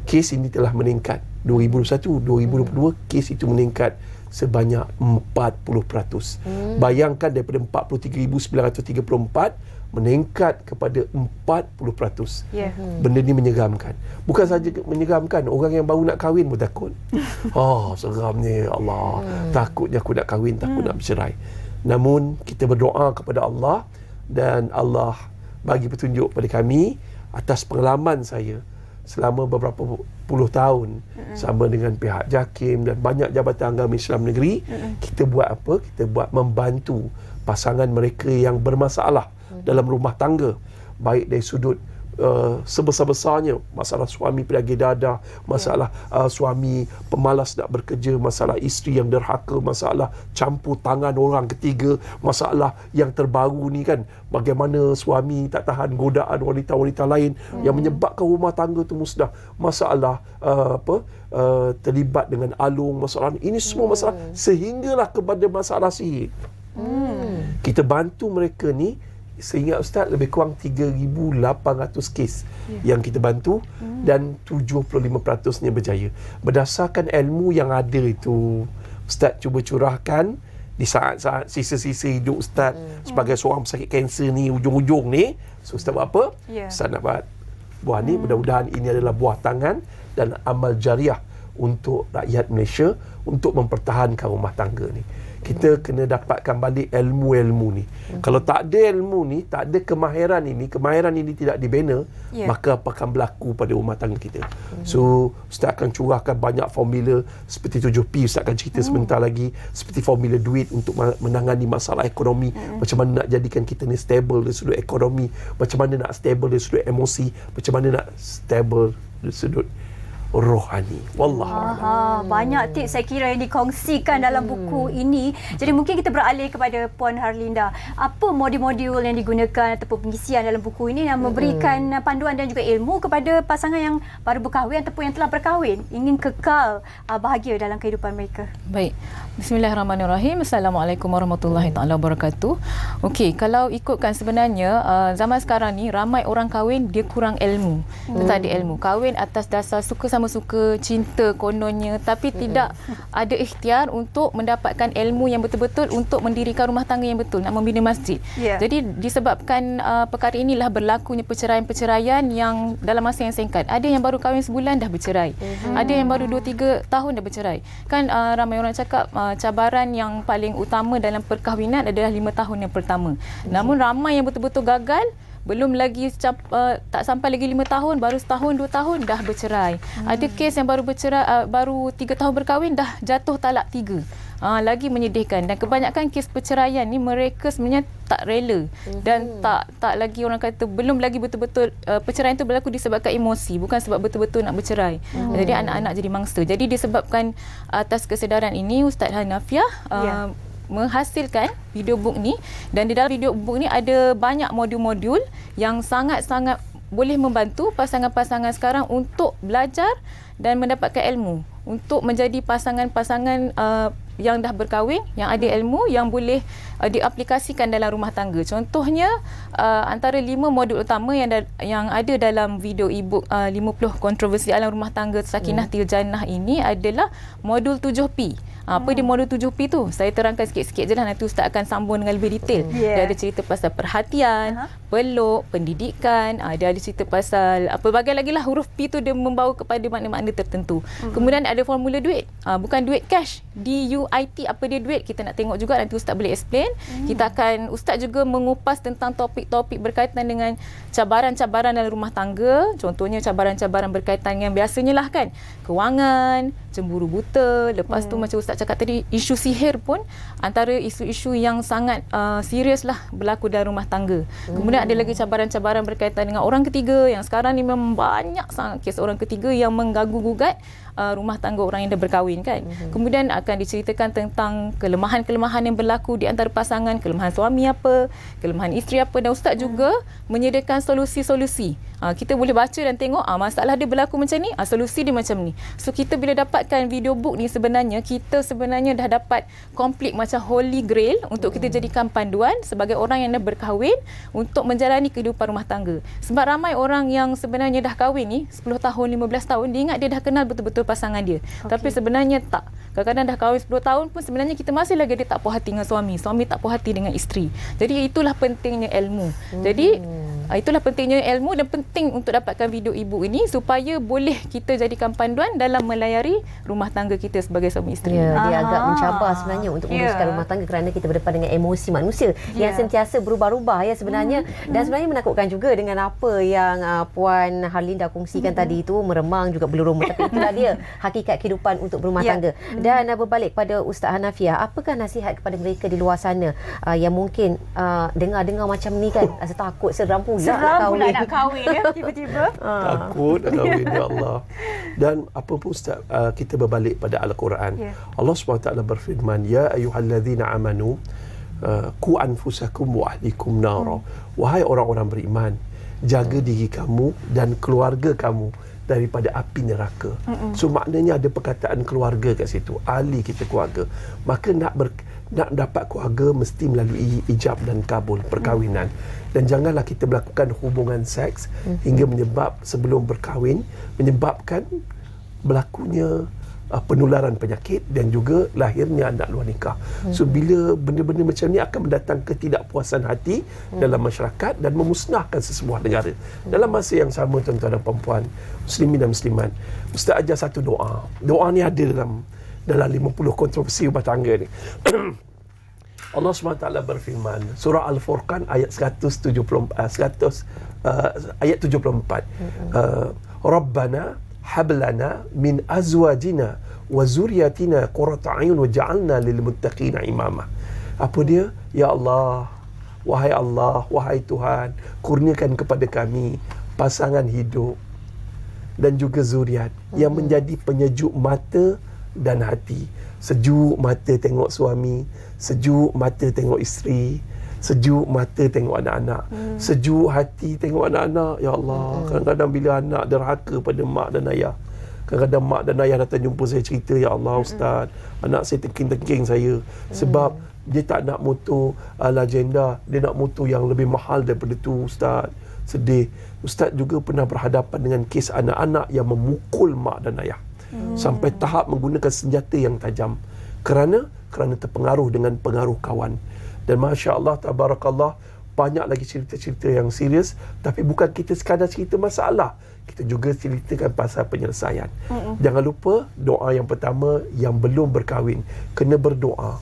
kes ini telah meningkat. 2021, 2022 kes itu meningkat sebanyak 40%. Bayangkan daripada 43,934 meningkat kepada 40%. Benda ni menyeramkan. Bukan saja menyeramkan, orang yang baru nak kahwin pun takut. Seramnya, Allah. Takutnya aku nak kahwin, takut nak bercerai. Namun kita berdoa kepada Allah dan Allah bagi petunjuk pada kami atas pengalaman saya selama beberapa puluh tahun sama dengan pihak JAKIM dan banyak jabatan agama Islam negeri. Kita buat apa? Kita buat membantu pasangan mereka yang bermasalah dalam rumah tangga, baik dari sudut sebesar-besarnya masalah suami pedagih dadah, masalah suami pemalas nak bekerja, masalah isteri yang derhaka, masalah campur tangan orang ketiga, masalah yang terbaru ni kan, bagaimana suami tak tahan godaan wanita-wanita lain yang menyebabkan rumah tangga tu musnah, masalah terlibat dengan alung, masalah ini semua masalah sehinggalah kepada masalah sihir. Kita bantu mereka ni. Seingat Ustaz lebih kurang 3,800 kes yang kita bantu dan 75%-nya berjaya. Berdasarkan ilmu yang ada itu, Ustaz cuba curahkan di saat-saat sisa-sisa hidup Ustaz sebagai seorang pesakit kanser ni, ujung-ujung ni. So Ustaz buat apa? Ustaz nak buat buah ni. Mudah-mudahan ini adalah buah tangan dan amal jariah untuk rakyat Malaysia untuk mempertahankan rumah tangga ni. Kita kena dapatkan balik ilmu-ilmu ni. Kalau tak ada ilmu ni, tak ada kemahiran ini tidak dibina, maka apa akan berlaku pada rumah tangga kita? So, Ustaz akan curahkan banyak formula seperti 7P, Ustaz akan cerita sebentar lagi, seperti formula duit untuk menangani masalah ekonomi, macam mana nak jadikan kita ni stable dari sudut ekonomi, macam mana nak stable dari sudut emosi, macam mana nak stable dari sudut rohani. Wallah. Banyak tips saya kira yang dikongsikan dalam buku ini. Jadi mungkin kita beralih kepada Puan Harlinda. Apa modul-modul yang digunakan ataupun pengisian dalam buku ini yang memberikan panduan dan juga ilmu kepada pasangan yang baru berkahwin ataupun yang telah berkahwin, ingin kekal bahagia dalam kehidupan mereka? Baik. Bismillahirrahmanirrahim. Assalamualaikum warahmatullahi taala wabarakatuh. Okey, kalau ikutkan sebenarnya zaman sekarang ni ramai orang kahwin dia kurang ilmu. Dia tak ada ilmu. Kahwin atas dasar suka sama suka, cinta kononnya, tapi tidak ada ikhtiar untuk mendapatkan ilmu yang betul-betul untuk mendirikan rumah tangga yang betul, nak membina masjid. Jadi disebabkan perkara inilah berlakunya perceraian-perceraian yang dalam masa yang singkat. Ada yang baru kahwin sebulan dah bercerai. Ada yang baru 2-3 tahun dah bercerai. Kan ramai orang cakap cabaran yang paling utama dalam perkahwinan adalah 5 tahun yang pertama. Namun ramai yang betul-betul gagal, belum lagi tak sampai lagi 5 tahun, baru setahun 2 tahun dah bercerai. Ada kes yang baru bercerai, baru 3 tahun berkahwin dah jatuh talak 3. Lagi menyedihkan. Dan kebanyakan kes perceraian ni mereka sebenarnya tak rela dan tak lagi, orang kata belum lagi betul-betul perceraian tu berlaku disebabkan emosi, bukan sebab betul-betul nak bercerai. Jadi anak-anak jadi mangsa. Jadi disebabkan atas kesedaran ini, Ustaz Hanafiah menghasilkan video book ni, dan di dalam video book ni ada banyak modul-modul yang sangat-sangat boleh membantu pasangan-pasangan sekarang untuk belajar dan mendapatkan ilmu, untuk menjadi pasangan-pasangan yang dah berkahwin, yang ada ilmu, yang boleh diaplikasikan dalam rumah tangga. Contohnya antara 5 modul utama yang ada dalam video e-book 50 kontroversi alam rumah tangga Sakinah Til Jannah ini adalah modul 7P. Apa dia modul 7P tu? Saya terangkan sikit-sikit je lah, nanti Ustaz akan sambung dengan lebih detail. Dia ada cerita pasal perhatian, peluk, pendidikan, dia ada cerita pasal pelbagai lagi lah. Huruf P tu dia membawa kepada makna-makna tertentu. Kemudian ada formula duit, bukan duit cash, DUIT. Apa dia duit? Kita nak tengok juga, nanti Ustaz boleh explain. Kita akan, Ustaz juga mengupas tentang topik-topik berkaitan dengan cabaran-cabaran dalam rumah tangga. Contohnya cabaran-cabaran berkaitan yang biasanya lah kan, kewangan, cemburu buta. Lepas tu macam Ustaz cakap tadi, isu sihir pun antara isu-isu yang sangat serius lah berlaku dalam rumah tangga. Kemudian ada lagi cabaran-cabaran berkaitan dengan orang ketiga, yang sekarang ni memang banyak sangat kes orang ketiga yang mengganggu-gugat rumah tangga orang yang dah berkahwin kan. Kemudian akan diceritakan tentang kelemahan-kelemahan yang berlaku di antara pasangan, kelemahan suami apa, kelemahan isteri apa, dan Ustaz juga menyediakan solusi-solusi. Kita boleh baca dan tengok masalah dia berlaku macam ni, solusi dia macam ni. So kita bila dapatkan video book ni, sebenarnya kita dah dapat komplit macam holy grail untuk kita jadikan panduan sebagai orang yang dah berkahwin untuk menjalani kehidupan rumah tangga. Sebab ramai orang yang sebenarnya dah kahwin ni 10 tahun, 15 tahun, dia ingat dia dah kenal betul-betul pasangan dia. Tapi sebenarnya tak. Kadang-kadang dah kahwin 10 tahun pun sebenarnya kita masih lagi dia tak puas hati dengan suami tak puas hati dengan isteri. Jadi itulah pentingnya ilmu. Jadi itulah pentingnya ilmu, dan penting untuk dapatkan video e-book ini supaya boleh kita jadikan panduan dalam melayari rumah tangga kita sebagai suami isteri. Dia agak mencabar sebenarnya untuk menguruskan rumah tangga, kerana kita berdepan dengan emosi manusia yang sentiasa berubah-ubah sebenarnya. Dan sebenarnya menakutkan juga dengan apa yang Puan Harlinda kongsikan tadi itu, meremang juga bulu roma. Tapi itulah dia hakikat kehidupan untuk berumah tangga. Dan berbalik pada Ustaz Hanafiah, apakah nasihat kepada mereka di luar sana yang mungkin dengar-dengar macam ni kan, rasa takut, seram pula nak kahwin tiba-tiba. Takut nak kahwin, ya Allah. Dan apa pun Ustaz, kita berbalik pada Al-Quran. Allah SWT berfirman, ya ayyuhallazina amanu qu anfusakum wa ahlikum nara. Wahai orang-orang beriman, jaga diri kamu dan keluarga kamu daripada api neraka. So maknanya ada perkataan keluarga kat situ, ahli kita keluarga. Maka nak dapat keluarga mesti melalui ijab dan kabul, perkahwinan. Dan janganlah kita melakukan hubungan seks hingga sebelum berkahwin, menyebabkan berlakunya penularan penyakit dan juga lahirnya anak luar nikah. So bila benda-benda macam ni akan mendatang ketidakpuasan hati dalam masyarakat dan memusnahkan sesebuah negara. Dalam masa yang sama, tuan-tuan dan puan-puan, muslimin dan muslimat, Ustaz ajar satu doa. Doa ni ada dalam 50 kontroversi rumah tangga ni. Allah SWT berfirman, surah Al-Furqan ayat 174, ayat 74. Rabbana hablana min azwajina wa zuriyatina qurrata a'yun waj'alna lil muttaqina imama. Apa dia? Ya Allah, wahai Tuhan, kurniakan kepada kami pasangan hidup dan juga zuriat yang menjadi penyejuk mata dan hati. Sejuk mata tengok suami, sejuk mata tengok isteri, sejuk mata tengok anak-anak, sejuk hati tengok anak-anak. Ya Allah, kadang-kadang bila anak derhaka pada mak dan ayah, kadang-kadang mak dan ayah datang jumpa saya cerita, ya Allah Ustaz, anak saya tengking-tengking saya sebab dia tak nak motor Legenda, dia nak motor yang lebih mahal daripada tu Ustaz. Sedih. Ustaz juga pernah berhadapan dengan kes anak-anak yang memukul mak dan ayah sampai tahap menggunakan senjata yang tajam kerana terpengaruh dengan pengaruh kawan. Dan Masya Allah, Tabarakallah, banyak lagi cerita-cerita yang serius. Tapi bukan kita sekadar cerita masalah, kita juga ceritakan pasal penyelesaian. Jangan lupa, doa yang pertama, yang belum berkahwin kena berdoa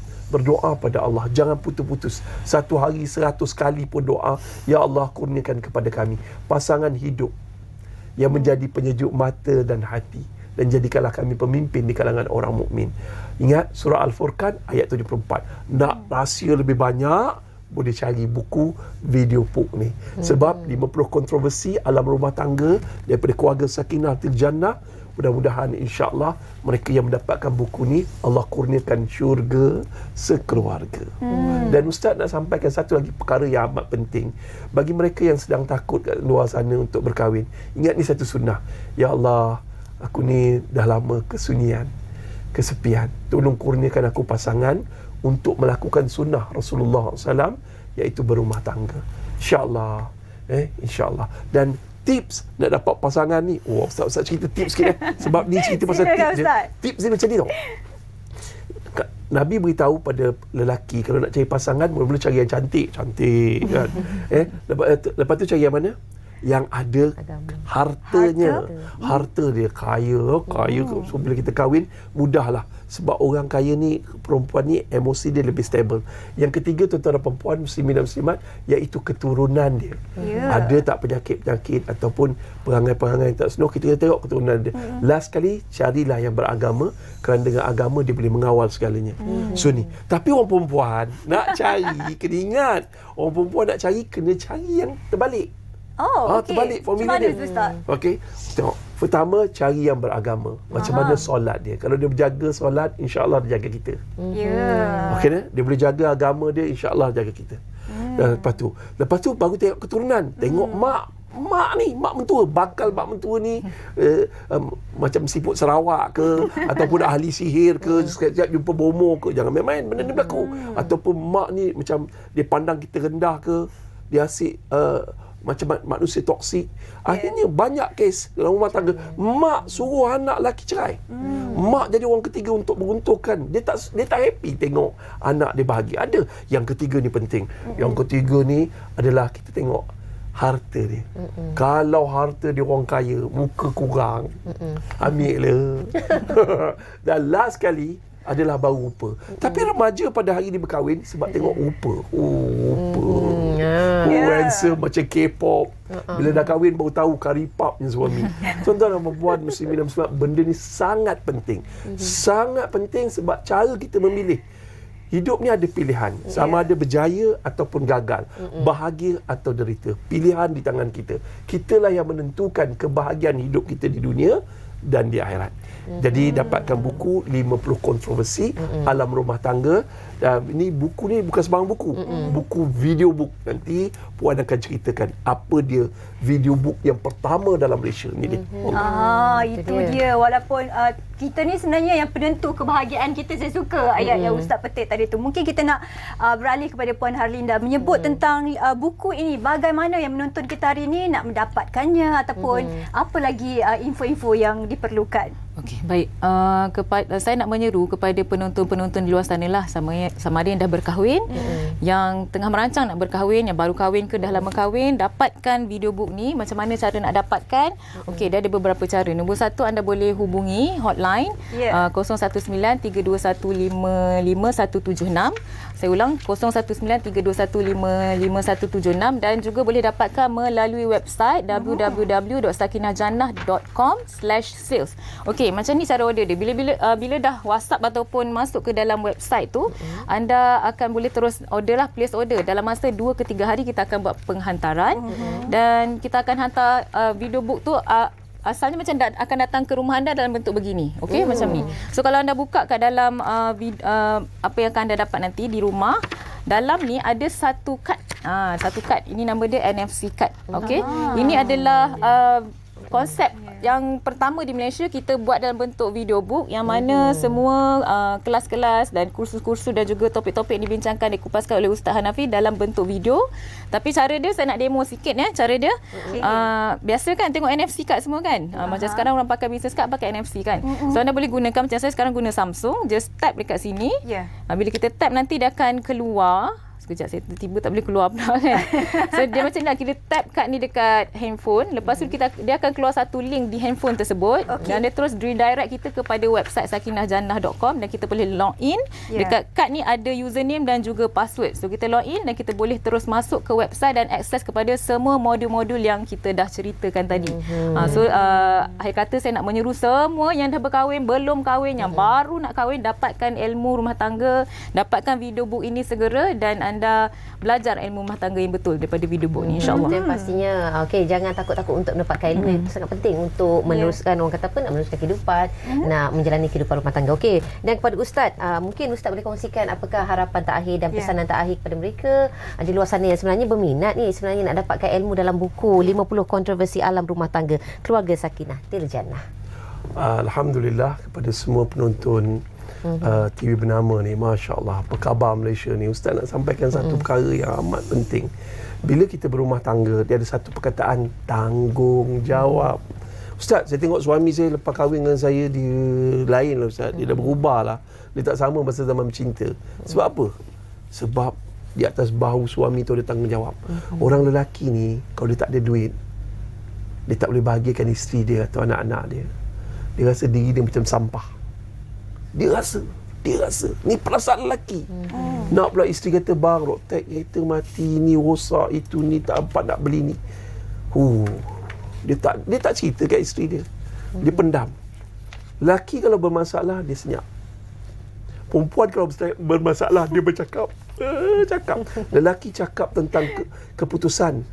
pada Allah. Jangan putus-putus. Satu hari 100 kali pun doa, ya Allah kurniakan kepada kami pasangan hidup yang menjadi penyejuk mata dan hati, dan jadikanlah kami pemimpin di kalangan orang mukmin. Ingat surah Al-Furqan ayat 74. Nak rahsia lebih banyak, boleh cari buku video book ni. Sebab 50 kontroversi alam rumah tangga daripada keluarga Sakinah Til Jannah, mudah-mudahan insya-Allah mereka yang mendapatkan buku ni Allah kurniakan syurga sekeluarga. Dan Ustaz nak sampaikan satu lagi perkara yang amat penting bagi mereka yang sedang takut kat luar sana untuk berkahwin. Ingat ni satu sunnah. Ya Allah, aku ni dah lama kesunyian, kesepian. Tolong kurniakan aku pasangan untuk melakukan sunnah Rasulullah SAW, iaitu berumah tangga. InsyaAllah. InsyaAllah. Dan tips nak dapat pasangan ni, Ustaz cerita tips sikit sebab ni cerita pasal tips je. Tips dia macam ni tau. Nabi beritahu pada lelaki kalau nak cari pasangan mula-mula cari yang cantik kan. Lepas tu cari yang mana? Yang ada hartanya. Harta dia kaya. So bila kita kahwin mudahlah. Sebab orang kaya ni, perempuan ni emosi dia lebih stable. Yang ketiga, tuan-tuan dan perempuan muslimin dan muslimat, iaitu keturunan dia. Ada tak penyakit-penyakit ataupun perangai-perangai tak senonoh, kita tengok keturunan dia. Last kali, carilah yang beragama, kerana dengan agama dia boleh mengawal segalanya. So ni. Tapi orang perempuan nak cari, kena ingat, orang perempuan nak cari, kena cari yang terbalik. Okey. Terbalik formula dia. Okey. Tengok. Pertama, cari yang beragama. Macam mana solat dia. Kalau dia berjaga solat, insya-Allah dia jaga kita. Okey dah? Dia boleh jaga agama dia, insya-Allah jaga kita. Dan lepas tu baru tengok keturunan. Tengok mak ni, mak mentua, bakal mak mentua ni macam siput Sarawak ke ataupun ahli sihir ke, sekejap jumpa bomo ke, jangan main-main benda ni berlaku. Ataupun mak ni macam dia pandang kita rendah ke, dia asyik macam manusia toksik. Akhirnya banyak kes dalam rumah tangga, mak suruh anak lelaki cerai. Mak jadi orang ketiga untuk meruntuhkan. Dia tak happy tengok anak dia bahagia. Ada. Yang ketiga ni penting. Yang ketiga ni adalah kita tengok harta dia. Kalau harta dia orang kaya, muka kurang, ambil lah. Dan last kali adalah baru rupa. Tapi remaja pada hari ni berkahwin sebab tengok rupa. Handsome macam K-pop. Bila dah kahwin baru tahu karipap ni suami. Tuan-tuan dan puan muslimin dan muslimat, benda ni sangat penting. Sangat penting sebab cara kita memilih. Hidup ni ada pilihan. Sama ada berjaya ataupun gagal. Bahagia atau derita. Pilihan di tangan kita. Kitalah yang menentukan kebahagiaan hidup kita di dunia dan di akhirat. Jadi dapatkan buku 50 kontroversi alam rumah tangga. Ini buku ni bukan sembarang buku. Buku video book. Nanti Puan akan ceritakan apa dia video book yang pertama dalam Malaysia ni. Itu dia. Walaupun kita ni sebenarnya yang penentu kebahagiaan kita. Saya suka ayat yang Ustaz petik tadi tu. Mungkin kita nak beralih kepada Puan Harlinda menyebut tentang buku ini. Bagaimana yang menonton kita hari ini nak mendapatkannya ataupun apa lagi info-info yang diperlukan. Okey, baik. Saya nak menyeru kepada penonton-penonton di luar sana lah, sama ada yang dah berkahwin, yang tengah merancang nak berkahwin, yang baru kahwin ke dah lama kahwin, dapatkan video book ni. Macam mana cara nak dapatkan? Okey, dia ada beberapa cara. Nombor satu, anda boleh hubungi hotline 019-321-55176. Saya ulang, 019-321-55176, dan juga boleh dapatkan melalui website www.sakinahjannah.com/sales. Okey, macam ni cara order dia. Bila dah WhatsApp ataupun masuk ke dalam website tu, anda akan boleh terus order lah, place order. Dalam masa 2 ke 3 hari kita akan buat penghantaran dan kita akan hantar video book tu. Asalnya macam akan datang ke rumah anda dalam bentuk begini. Okey, macam ni. So kalau anda buka kat dalam apa yang akan anda dapat nanti di rumah, dalam ni ada satu kad. Satu kad. Ini nama dia NFC card. Okey. Ini adalah konsep yang pertama di Malaysia kita buat dalam bentuk video book yang mana semua kelas-kelas dan kursus-kursus dan juga topik-topik yang dibincangkan dikupaskan oleh Ustaz Hanafi dalam bentuk video. Tapi cara dia saya nak demo sikit ya. Cara dia biasa kan tengok NFC card semua kan. Macam sekarang orang pakai business card pakai NFC kan. So anda boleh gunakan macam saya sekarang guna Samsung, just tap dekat sini. Bila kita tap nanti dia akan keluar. Sekejap, saya tiba-tiba tak boleh keluar pula kan. So dia macam ni, kita tap kad ni dekat handphone. Lepas tu dia akan keluar satu link di handphone tersebut. Dan dia terus redirect kita kepada website sakinahjannah.com dan kita boleh log in. Dekat kad ni ada username dan juga password. So kita log in dan kita boleh terus masuk ke website dan akses kepada semua modul-modul yang kita dah ceritakan tadi. So akhir kata saya nak menyeru semua yang dah berkahwin, belum kahwin, yang baru nak kahwin, dapatkan ilmu rumah tangga, dapatkan video book ini segera dan anda belajar ilmu rumah tangga yang betul daripada video book ni, insya-Allah. Dan pastinya jangan takut-takut untuk mendapatkan ilmu. Itu sangat penting untuk meneruskan orang kata apa, nak meneruskan kehidupan, nak menjalani kehidupan rumah tangga. Okey, dan kepada ustaz, mungkin ustaz boleh kongsikan apakah harapan terakhir dan pesanan terakhir kepada mereka di luar sana yang sebenarnya berminat ni, sebenarnya nak dapatkan ilmu dalam buku 50 kontroversi alam rumah tangga Keluarga Sakinah Tiljannah. Alhamdulillah kepada semua penonton TV bernama ni, Masya Allah, apa khabar Malaysia ni. Ustaz nak sampaikan satu perkara yang amat penting. Bila kita berumah tangga, dia ada satu perkataan, tanggungjawab. Ustaz, saya tengok suami saya lepas kahwin dengan saya, dia lain lah Ustaz. Dia dah berubah lah. Dia tak sama masa zaman bercinta. Sebab apa? Sebab di atas bahu suami tu ada tanggungjawab. Orang lelaki ni, kalau dia tak ada duit, dia tak boleh bahagiakan isteri dia atau anak-anak dia. Dia rasa diri dia macam sampah. Dia rasa. Ni perasaan lelaki. Nak pula isteri kata, bang, rotek kereta mati, ni rosak, itu ni tak dapat nak beli ni. Dia tak cerita kat isteri dia. Dia pendam. Lelaki kalau bermasalah, dia senyap. Perempuan kalau bermasalah, dia bercakap. Lelaki cakap tentang keputusan,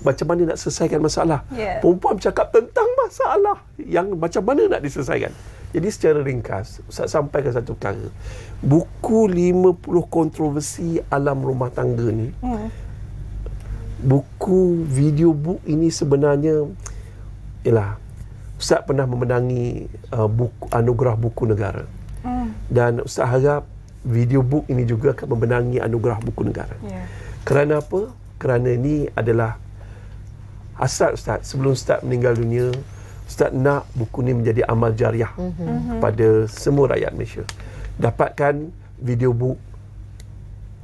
macam mana nak selesaikan masalah. Perempuan bercakap tentang masalah yang macam mana nak diselesaikan. Jadi secara ringkas, Ustaz sampaikan satu perkara. Buku 50 kontroversi alam rumah tangga ni, buku video book ini sebenarnya ialah Ustaz pernah memenangi anugerah buku negara. Dan Ustaz harap video book ini juga akan memenangi anugerah buku negara. Kerana apa? Kerana ini adalah hasrat Ustaz. Sebelum Ustaz meninggal dunia, Ustaz nak buku ni menjadi amal jariah kepada semua rakyat Malaysia. Dapatkan video book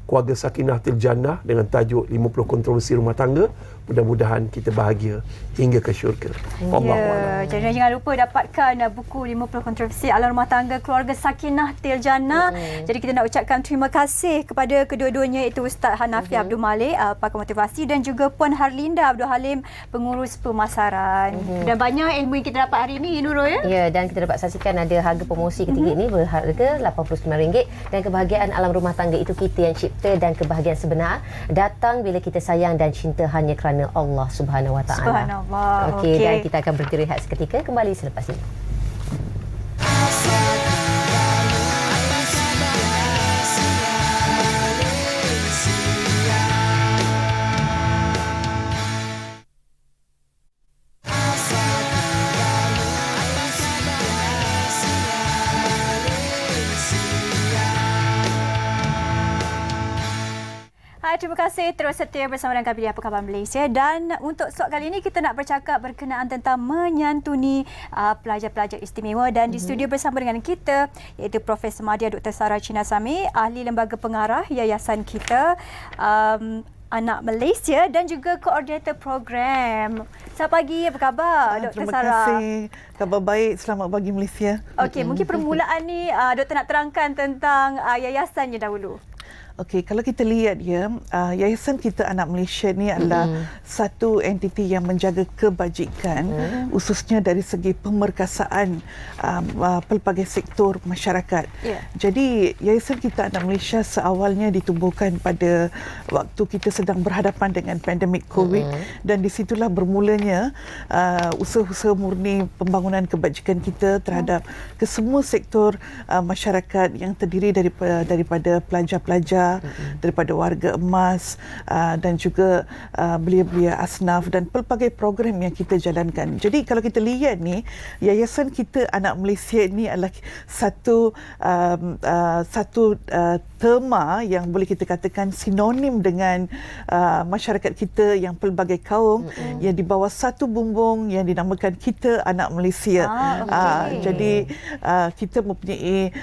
Keluarga Sakinah Tiljannah dengan tajuk 50 kontroversi rumah tangga. Mudah-mudahan kita bahagia hingga ke syurga. Allahuakbar. Jadi jangan lupa dapatkan buku 50 kontroversi alam rumah tangga Keluarga Sakinah Tiljannah. Jadi kita nak ucapkan terima kasih kepada kedua-duanya, iaitu Ustaz Hanafi Abdul Malik, pakar motivasi, dan juga Puan Harlinda Abdul Halim, pengurus pemasaran. Dan banyak ilmu yang kita dapat hari ini, Nurul, ya? Ya, dan kita dapat saksikan ada harga promosi ketiga ini berharga RM89 dan kebahagiaan alam rumah tangga itu kita yang cipta, dan kebahagiaan sebenar datang bila kita sayang dan cinta hanya kerana Allah Subhanahu Wa Taala. Subhanallah. Okey, dan kita akan berhenti rehat seketika, kembali selepas ini. Terima kasih terus setia bersama dengan kami di Apa Khabar Malaysia. Dan untuk slot kali ini kita nak bercakap berkenaan tentang menyantuni pelajar-pelajar istimewa. Dan di studio bersama dengan kita iaitu Profesor Madya Dr. Sarah Chinasamy, ahli lembaga pengarah yayasan kita Anak Malaysia, dan juga koordinator program. Selamat pagi, apa khabar Dr. Sarah? Terima kasih. Khabar baik, selamat pagi Malaysia. Okey, mungkin permulaan ni Doktor nak terangkan tentang yayasannya dahulu. Okey, kalau kita lihat ya, yayasan kita Anak Malaysia ni adalah satu entiti yang menjaga kebajikan, khususnya dari segi pemerkasaan pelbagai sektor masyarakat. Jadi yayasan kita Anak Malaysia seawalnya ditubuhkan pada waktu kita sedang berhadapan dengan pandemik COVID, dan di situlah bermulanya usaha-usaha murni pembangunan kebajikan kita terhadap kesemua sektor masyarakat yang terdiri daripada pelajar-pelajar, daripada warga emas, dan juga belia-belia asnaf, dan pelbagai program yang kita jalankan. Jadi kalau kita lihat ni, yayasan kita Anak Malaysia ni adalah satu tema yang boleh kita katakan sinonim dengan masyarakat kita yang pelbagai kaum yang di bawah satu bumbung yang dinamakan kita Anak Malaysia. Jadi kita mempunyai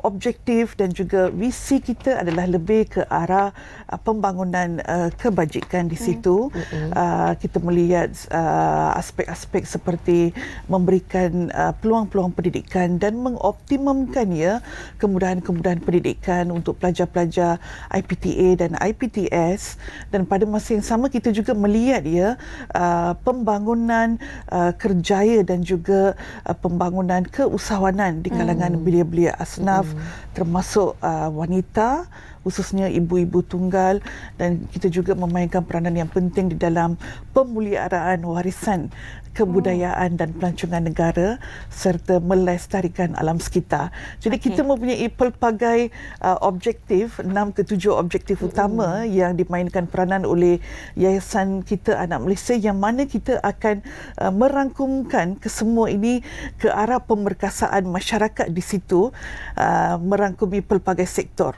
objektif dan juga visi kita adalah lebih ke arah pembangunan kebajikan di situ. Kita melihat aspek-aspek seperti memberikan peluang-peluang pendidikan dan mengoptimumkan kemudahan-kemudahan pendidikan untuk pelajar-pelajar IPTA dan IPTS. Dan pada masa yang sama kita juga melihat pembangunan kerjaya dan juga pembangunan keusahawanan di kalangan belia-belia asnaf, termasuk wanita besar, khususnya ibu-ibu tunggal, dan kita juga memainkan peranan yang penting di dalam pemeliharaan warisan kebudayaan dan pelancongan negara serta melestarikan alam sekitar. Jadi kita mempunyai pelbagai objektif, 6 ke 7 objektif utama yang dimainkan peranan oleh Yayasan Kita Anak Malaysia, yang mana kita akan merangkumkan kesemua ini ke arah pemerkasaan masyarakat di situ, merangkumi pelbagai sektor.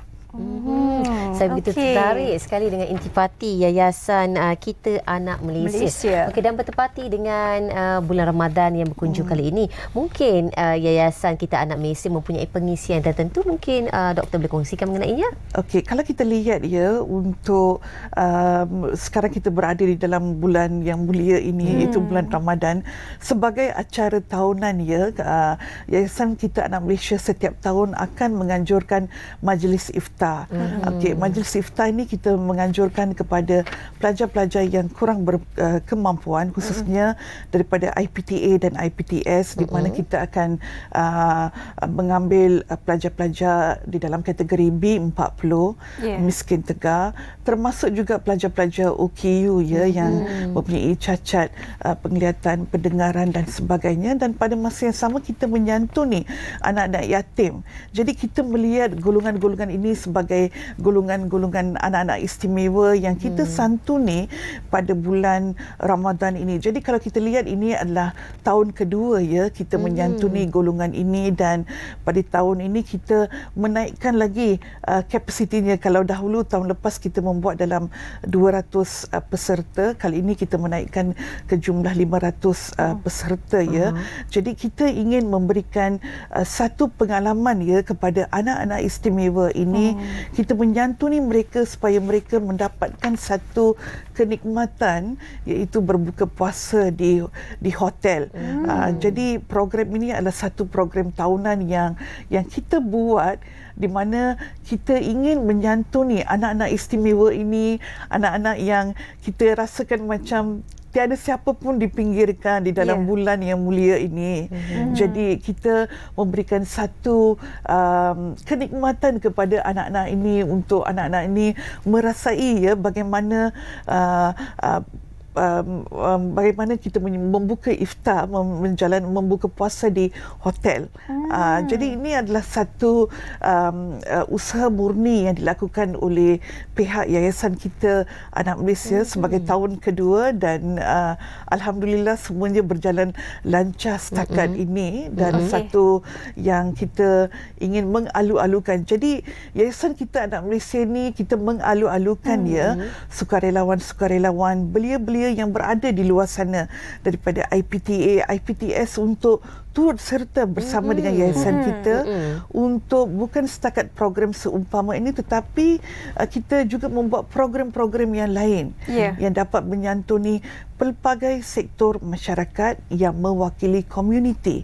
Saya begitu tertarik sekali dengan intipati Yayasan Kita Anak Malaysia. Okey, dan bertepati dengan bulan Ramadan yang berkunjung kali ini, mungkin Yayasan Kita Anak Malaysia mempunyai pengisian tertentu, mungkin doktor boleh kongsikan mengenainya? Okey, kalau kita lihat ya, untuk sekarang kita berada di dalam bulan yang mulia ini, iaitu bulan Ramadan, sebagai acara tahunan ya, Yayasan Kita Anak Malaysia setiap tahun akan menganjurkan majlis iftar. Okey, majlis iftar ini kita menganjurkan kepada pelajar-pelajar yang kurang berkemampuan, khususnya daripada IPTA dan IPTS, di mana kita akan mengambil pelajar-pelajar di dalam kategori B40, miskin tegar, termasuk juga pelajar-pelajar OKU ya, yang mempunyai cacat penglihatan, pendengaran dan sebagainya. Dan pada masa yang sama kita menyantuni anak-anak yatim. Jadi kita melihat golongan-golongan ini sebagai golongan-golongan anak-anak istimewa yang kita santuni pada bulan Ramadan ini. Jadi kalau kita lihat, ini adalah tahun kedua ya kita menyantuni golongan ini, dan pada tahun ini kita menaikkan lagi kapasitinya. Kalau dahulu tahun lepas kita membuat dalam 200 peserta, kali ini kita menaikkan ke jumlah 500 peserta ya. Jadi kita ingin memberikan satu pengalaman ya kepada anak-anak istimewa ini. Kita menyantuni mereka supaya mereka mendapatkan satu kenikmatan, iaitu berbuka puasa di hotel. Jadi program ini adalah satu program tahunan yang kita buat, di mana kita ingin menyantuni anak-anak istimewa ini, anak-anak yang kita rasakan macam tiada siapa pun dipinggirkan di dalam bulan yang mulia ini. Jadi kita memberikan satu kenikmatan kepada anak-anak ini, untuk anak-anak ini merasai ya bagaimana bagaimana kita membuka iftar, membuka puasa di hotel. Jadi ini adalah satu usaha murni yang dilakukan oleh pihak Yayasan Kita Anak Malaysia sebagai tahun kedua, dan alhamdulillah semuanya berjalan lancar setakat ini, dan satu yang kita ingin mengalu-alukan. Jadi Yayasan Kita Anak Malaysia ni kita mengalu-alukan ya sukarelawan-sukarelawan, belia-belia yang berada di luar sana daripada IPTA, IPTS untuk turut serta bersama dengan yayasan kita untuk bukan setakat program seumpama ini, tetapi kita juga membuat program-program yang lain yang dapat menyantuni pelbagai sektor masyarakat yang mewakili komuniti.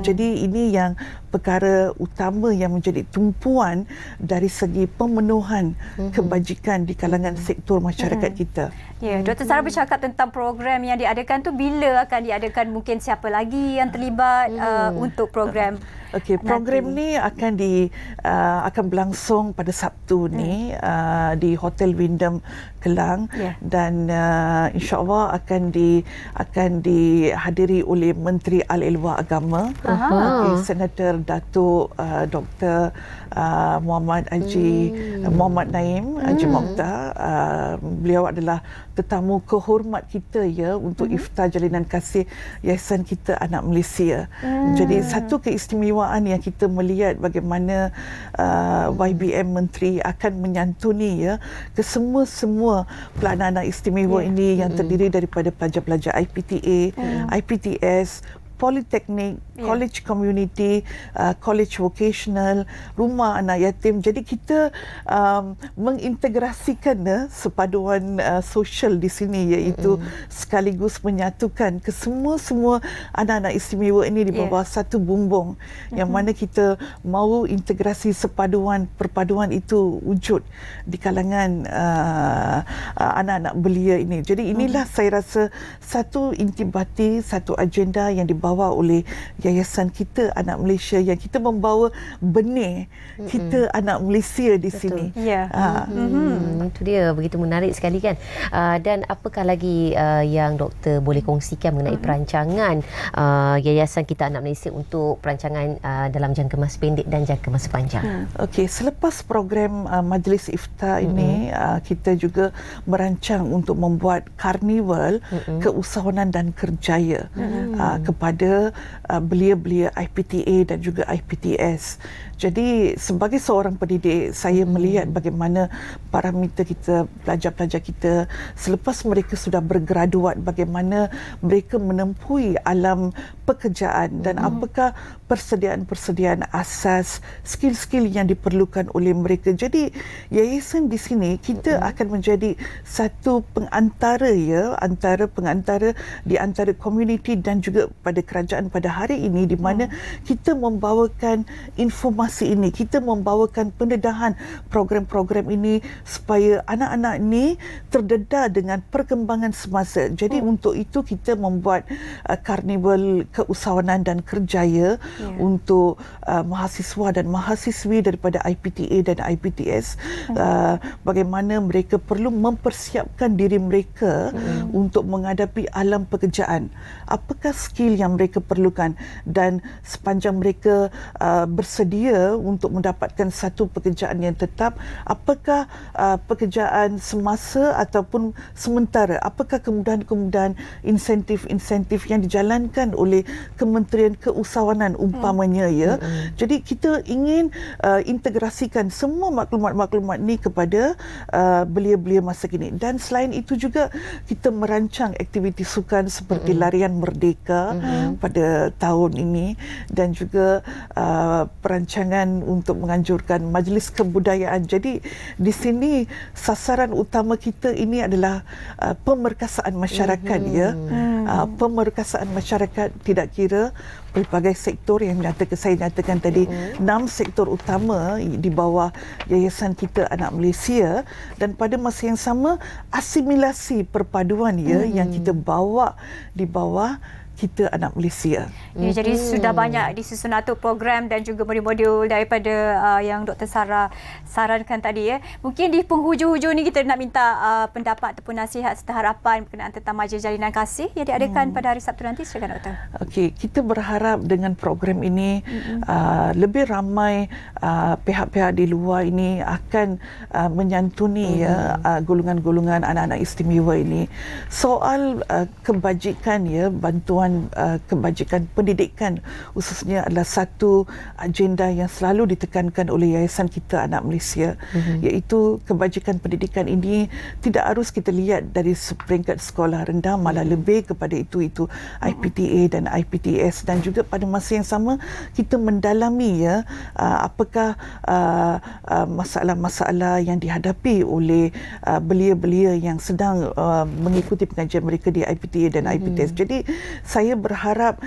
Jadi ini yang perkara utama yang menjadi tumpuan dari segi pemenuhan kebajikan di kalangan sektor masyarakat kita. Ya, Dr. Sarah bercakap tentang program yang diadakan tu, bila akan diadakan, mungkin siapa lagi yang terlibat untuk program? Okey, program ni akan berlangsung pada Sabtu ni di Hotel Wyndham Kelang, dan insya-Allah akan dihadiri oleh Menteri Al-Ilwa Agama, Senator Datuk Dr. Muhammad Haji Muhammad Naim Haji Mokhtar. Beliau adalah tetamu kehormat kita ya untuk iftar jalinan kasih Yayasan Kita Anak Malaysia. Jadi satu keistimewaan yang kita melihat bagaimana YBM Menteri akan menyantuni ya ke semua pelajar-anak istimewa ini yang terdiri daripada pelajar-pelajar IPTA, IPTS, Politeknik, College Community, College Vocational, Rumah Anak Yatim. Jadi kita mengintegrasikan sepaduan sosial di sini, iaitu sekaligus menyatukan ke semua anak-anak istimewa ini di bawah satu bumbung, yang mana kita mahu integrasi perpaduan itu wujud di kalangan anak-anak belia ini. Jadi inilah saya rasa satu intibati, satu agenda yang dibawa dibawa oleh Yayasan Kita Anak Malaysia, yang kita membawa benih kita anak Malaysia di sini. Ya. Itu dia, begitu menarik sekali kan. Dan apakah lagi yang doktor boleh kongsikan mengenai perancangan Yayasan Kita Anak Malaysia untuk perancangan dalam jangka masa pendek dan jangka masa panjang? Okey, selepas program Majlis Iftar ini, kita juga merancang untuk membuat karnival keusahawanan dan kerjaya kepada belia-belia IPTA dan juga IPTS. Jadi sebagai seorang pendidik, saya melihat bagaimana parameter kita, pelajar-pelajar kita selepas mereka sudah bergraduat, bagaimana mereka menempuhi alam pekerjaan dan apakah persediaan-persediaan asas, skill-skill yang diperlukan oleh mereka. Jadi yayasan di sini kita akan menjadi satu pengantara antara pengantara di antara komuniti dan juga pada kerajaan pada hari ini, di mana kita membawakan informasi ini, kita membawakan pendedahan program-program ini supaya anak-anak ini terdedah dengan perkembangan semasa. Jadi untuk itu kita membuat karnival keusahawanan dan kerjaya untuk mahasiswa dan mahasiswi daripada IPTA dan IPTS, bagaimana mereka perlu mempersiapkan diri mereka untuk menghadapi alam pekerjaan. Apakah skill yang mereka perlukan, dan sepanjang mereka bersedia untuk mendapatkan satu pekerjaan yang tetap, apakah pekerjaan semasa ataupun sementara, apakah kemudahan-kemudahan, insentif-insentif yang dijalankan oleh Kementerian Keusahawanan umpamanya Jadi kita ingin integrasikan semua maklumat-maklumat ni kepada belia-belia masa kini. Dan selain itu juga kita merancang aktiviti sukan seperti larian merdeka pada tahun ini, dan juga perancangan untuk menganjurkan majlis kebudayaan. Jadi di sini sasaran utama kita ini adalah pemerkasaan masyarakat pemerkasaan masyarakat, tidak kira pelbagai sektor yang saya nyatakan tadi, 6 sektor utama di bawah Yayasan Kita Anak Malaysia, dan pada masa yang sama asimilasi perpaduan yang kita bawa di bawah Kita Anak Malaysia. Jadi sudah banyak disusun atur program dan juga modul-modul daripada yang Dr. Sarah sarankan tadi. Mungkin di penghujung-hujung ni kita nak minta pendapat ataupun nasihat serta harapan berkenaan tentang majlis jalinan kasih yang diadakan pada hari Sabtu nanti. Silakan Doktor. Okey, kita berharap dengan program ini lebih ramai pihak-pihak di luar ini akan menyantuni golongan-golongan anak-anak istimewa ini. Soal kebajikan bantuan kebajikan pendidikan khususnya adalah satu agenda yang selalu ditekankan oleh Yayasan Kita Anak Malaysia, iaitu kebajikan pendidikan ini tidak harus kita lihat dari peringkat sekolah rendah, malah lebih kepada itu IPTA dan IPTS, dan juga pada masa yang sama kita mendalami apakah masalah-masalah yang dihadapi oleh belia-belia yang sedang mengikuti pengajian mereka di IPTA dan IPTS. Jadi saya berharap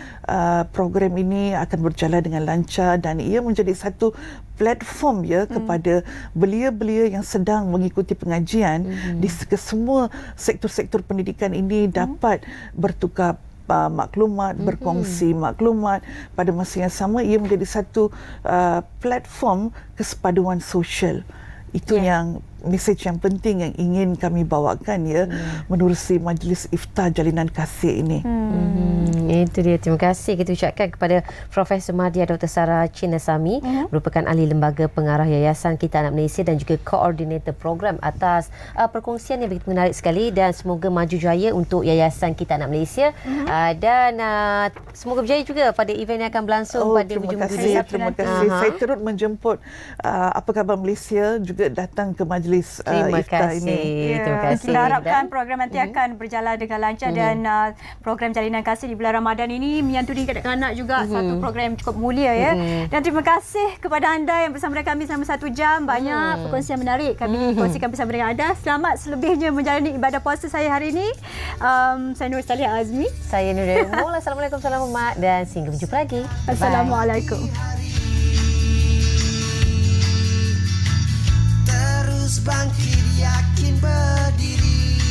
program ini akan berjalan dengan lancar dan ia menjadi satu platform kepada belia-belia yang sedang mengikuti pengajian di semua sektor-sektor pendidikan ini dapat bertukar maklumat, berkongsi maklumat. Pada masa yang sama ia menjadi satu platform kesepaduan sosial. Itu yang mesej yang penting yang ingin kami bawakan menerusi majlis iftar jalinan kasih ini. Itu dia. Terima kasih kita ucapkan kepada Profesor Madya Dr. Sarah Chinnasamy, merupakan ahli lembaga pengarah Yayasan Kita Anak Malaysia dan juga koordinator program, atas perkongsian yang begitu menarik sekali, dan semoga maju jaya untuk Yayasan Kita Anak Malaysia dan semoga berjaya juga pada event yang akan berlangsung pada hujung minggu ini. Terima kasih. Saya turut menjemput Apa Khabar Malaysia juga datang ke majlis iftar ini. Terima kasih. Kita harapkan program nanti akan berjalan dengan lancar dan program jalinan kasih di bulan Ramadan ini menyantuni kanak-kanak juga satu program yang cukup mulia Dan terima kasih kepada anda yang bersama kami selama 1 jam. Banyak perkongsian menarik kami kongsikan bersama dengan anda. Selamat selebihnya menjalani ibadah puasa saya hari ini. Saya Nur Salihah Azmi. Saya Nurul Mul. Assalamualaikum, salam hormat dan sehingga berjumpa lagi. Assalamualaikum. Terus bangkit yakin berdiri.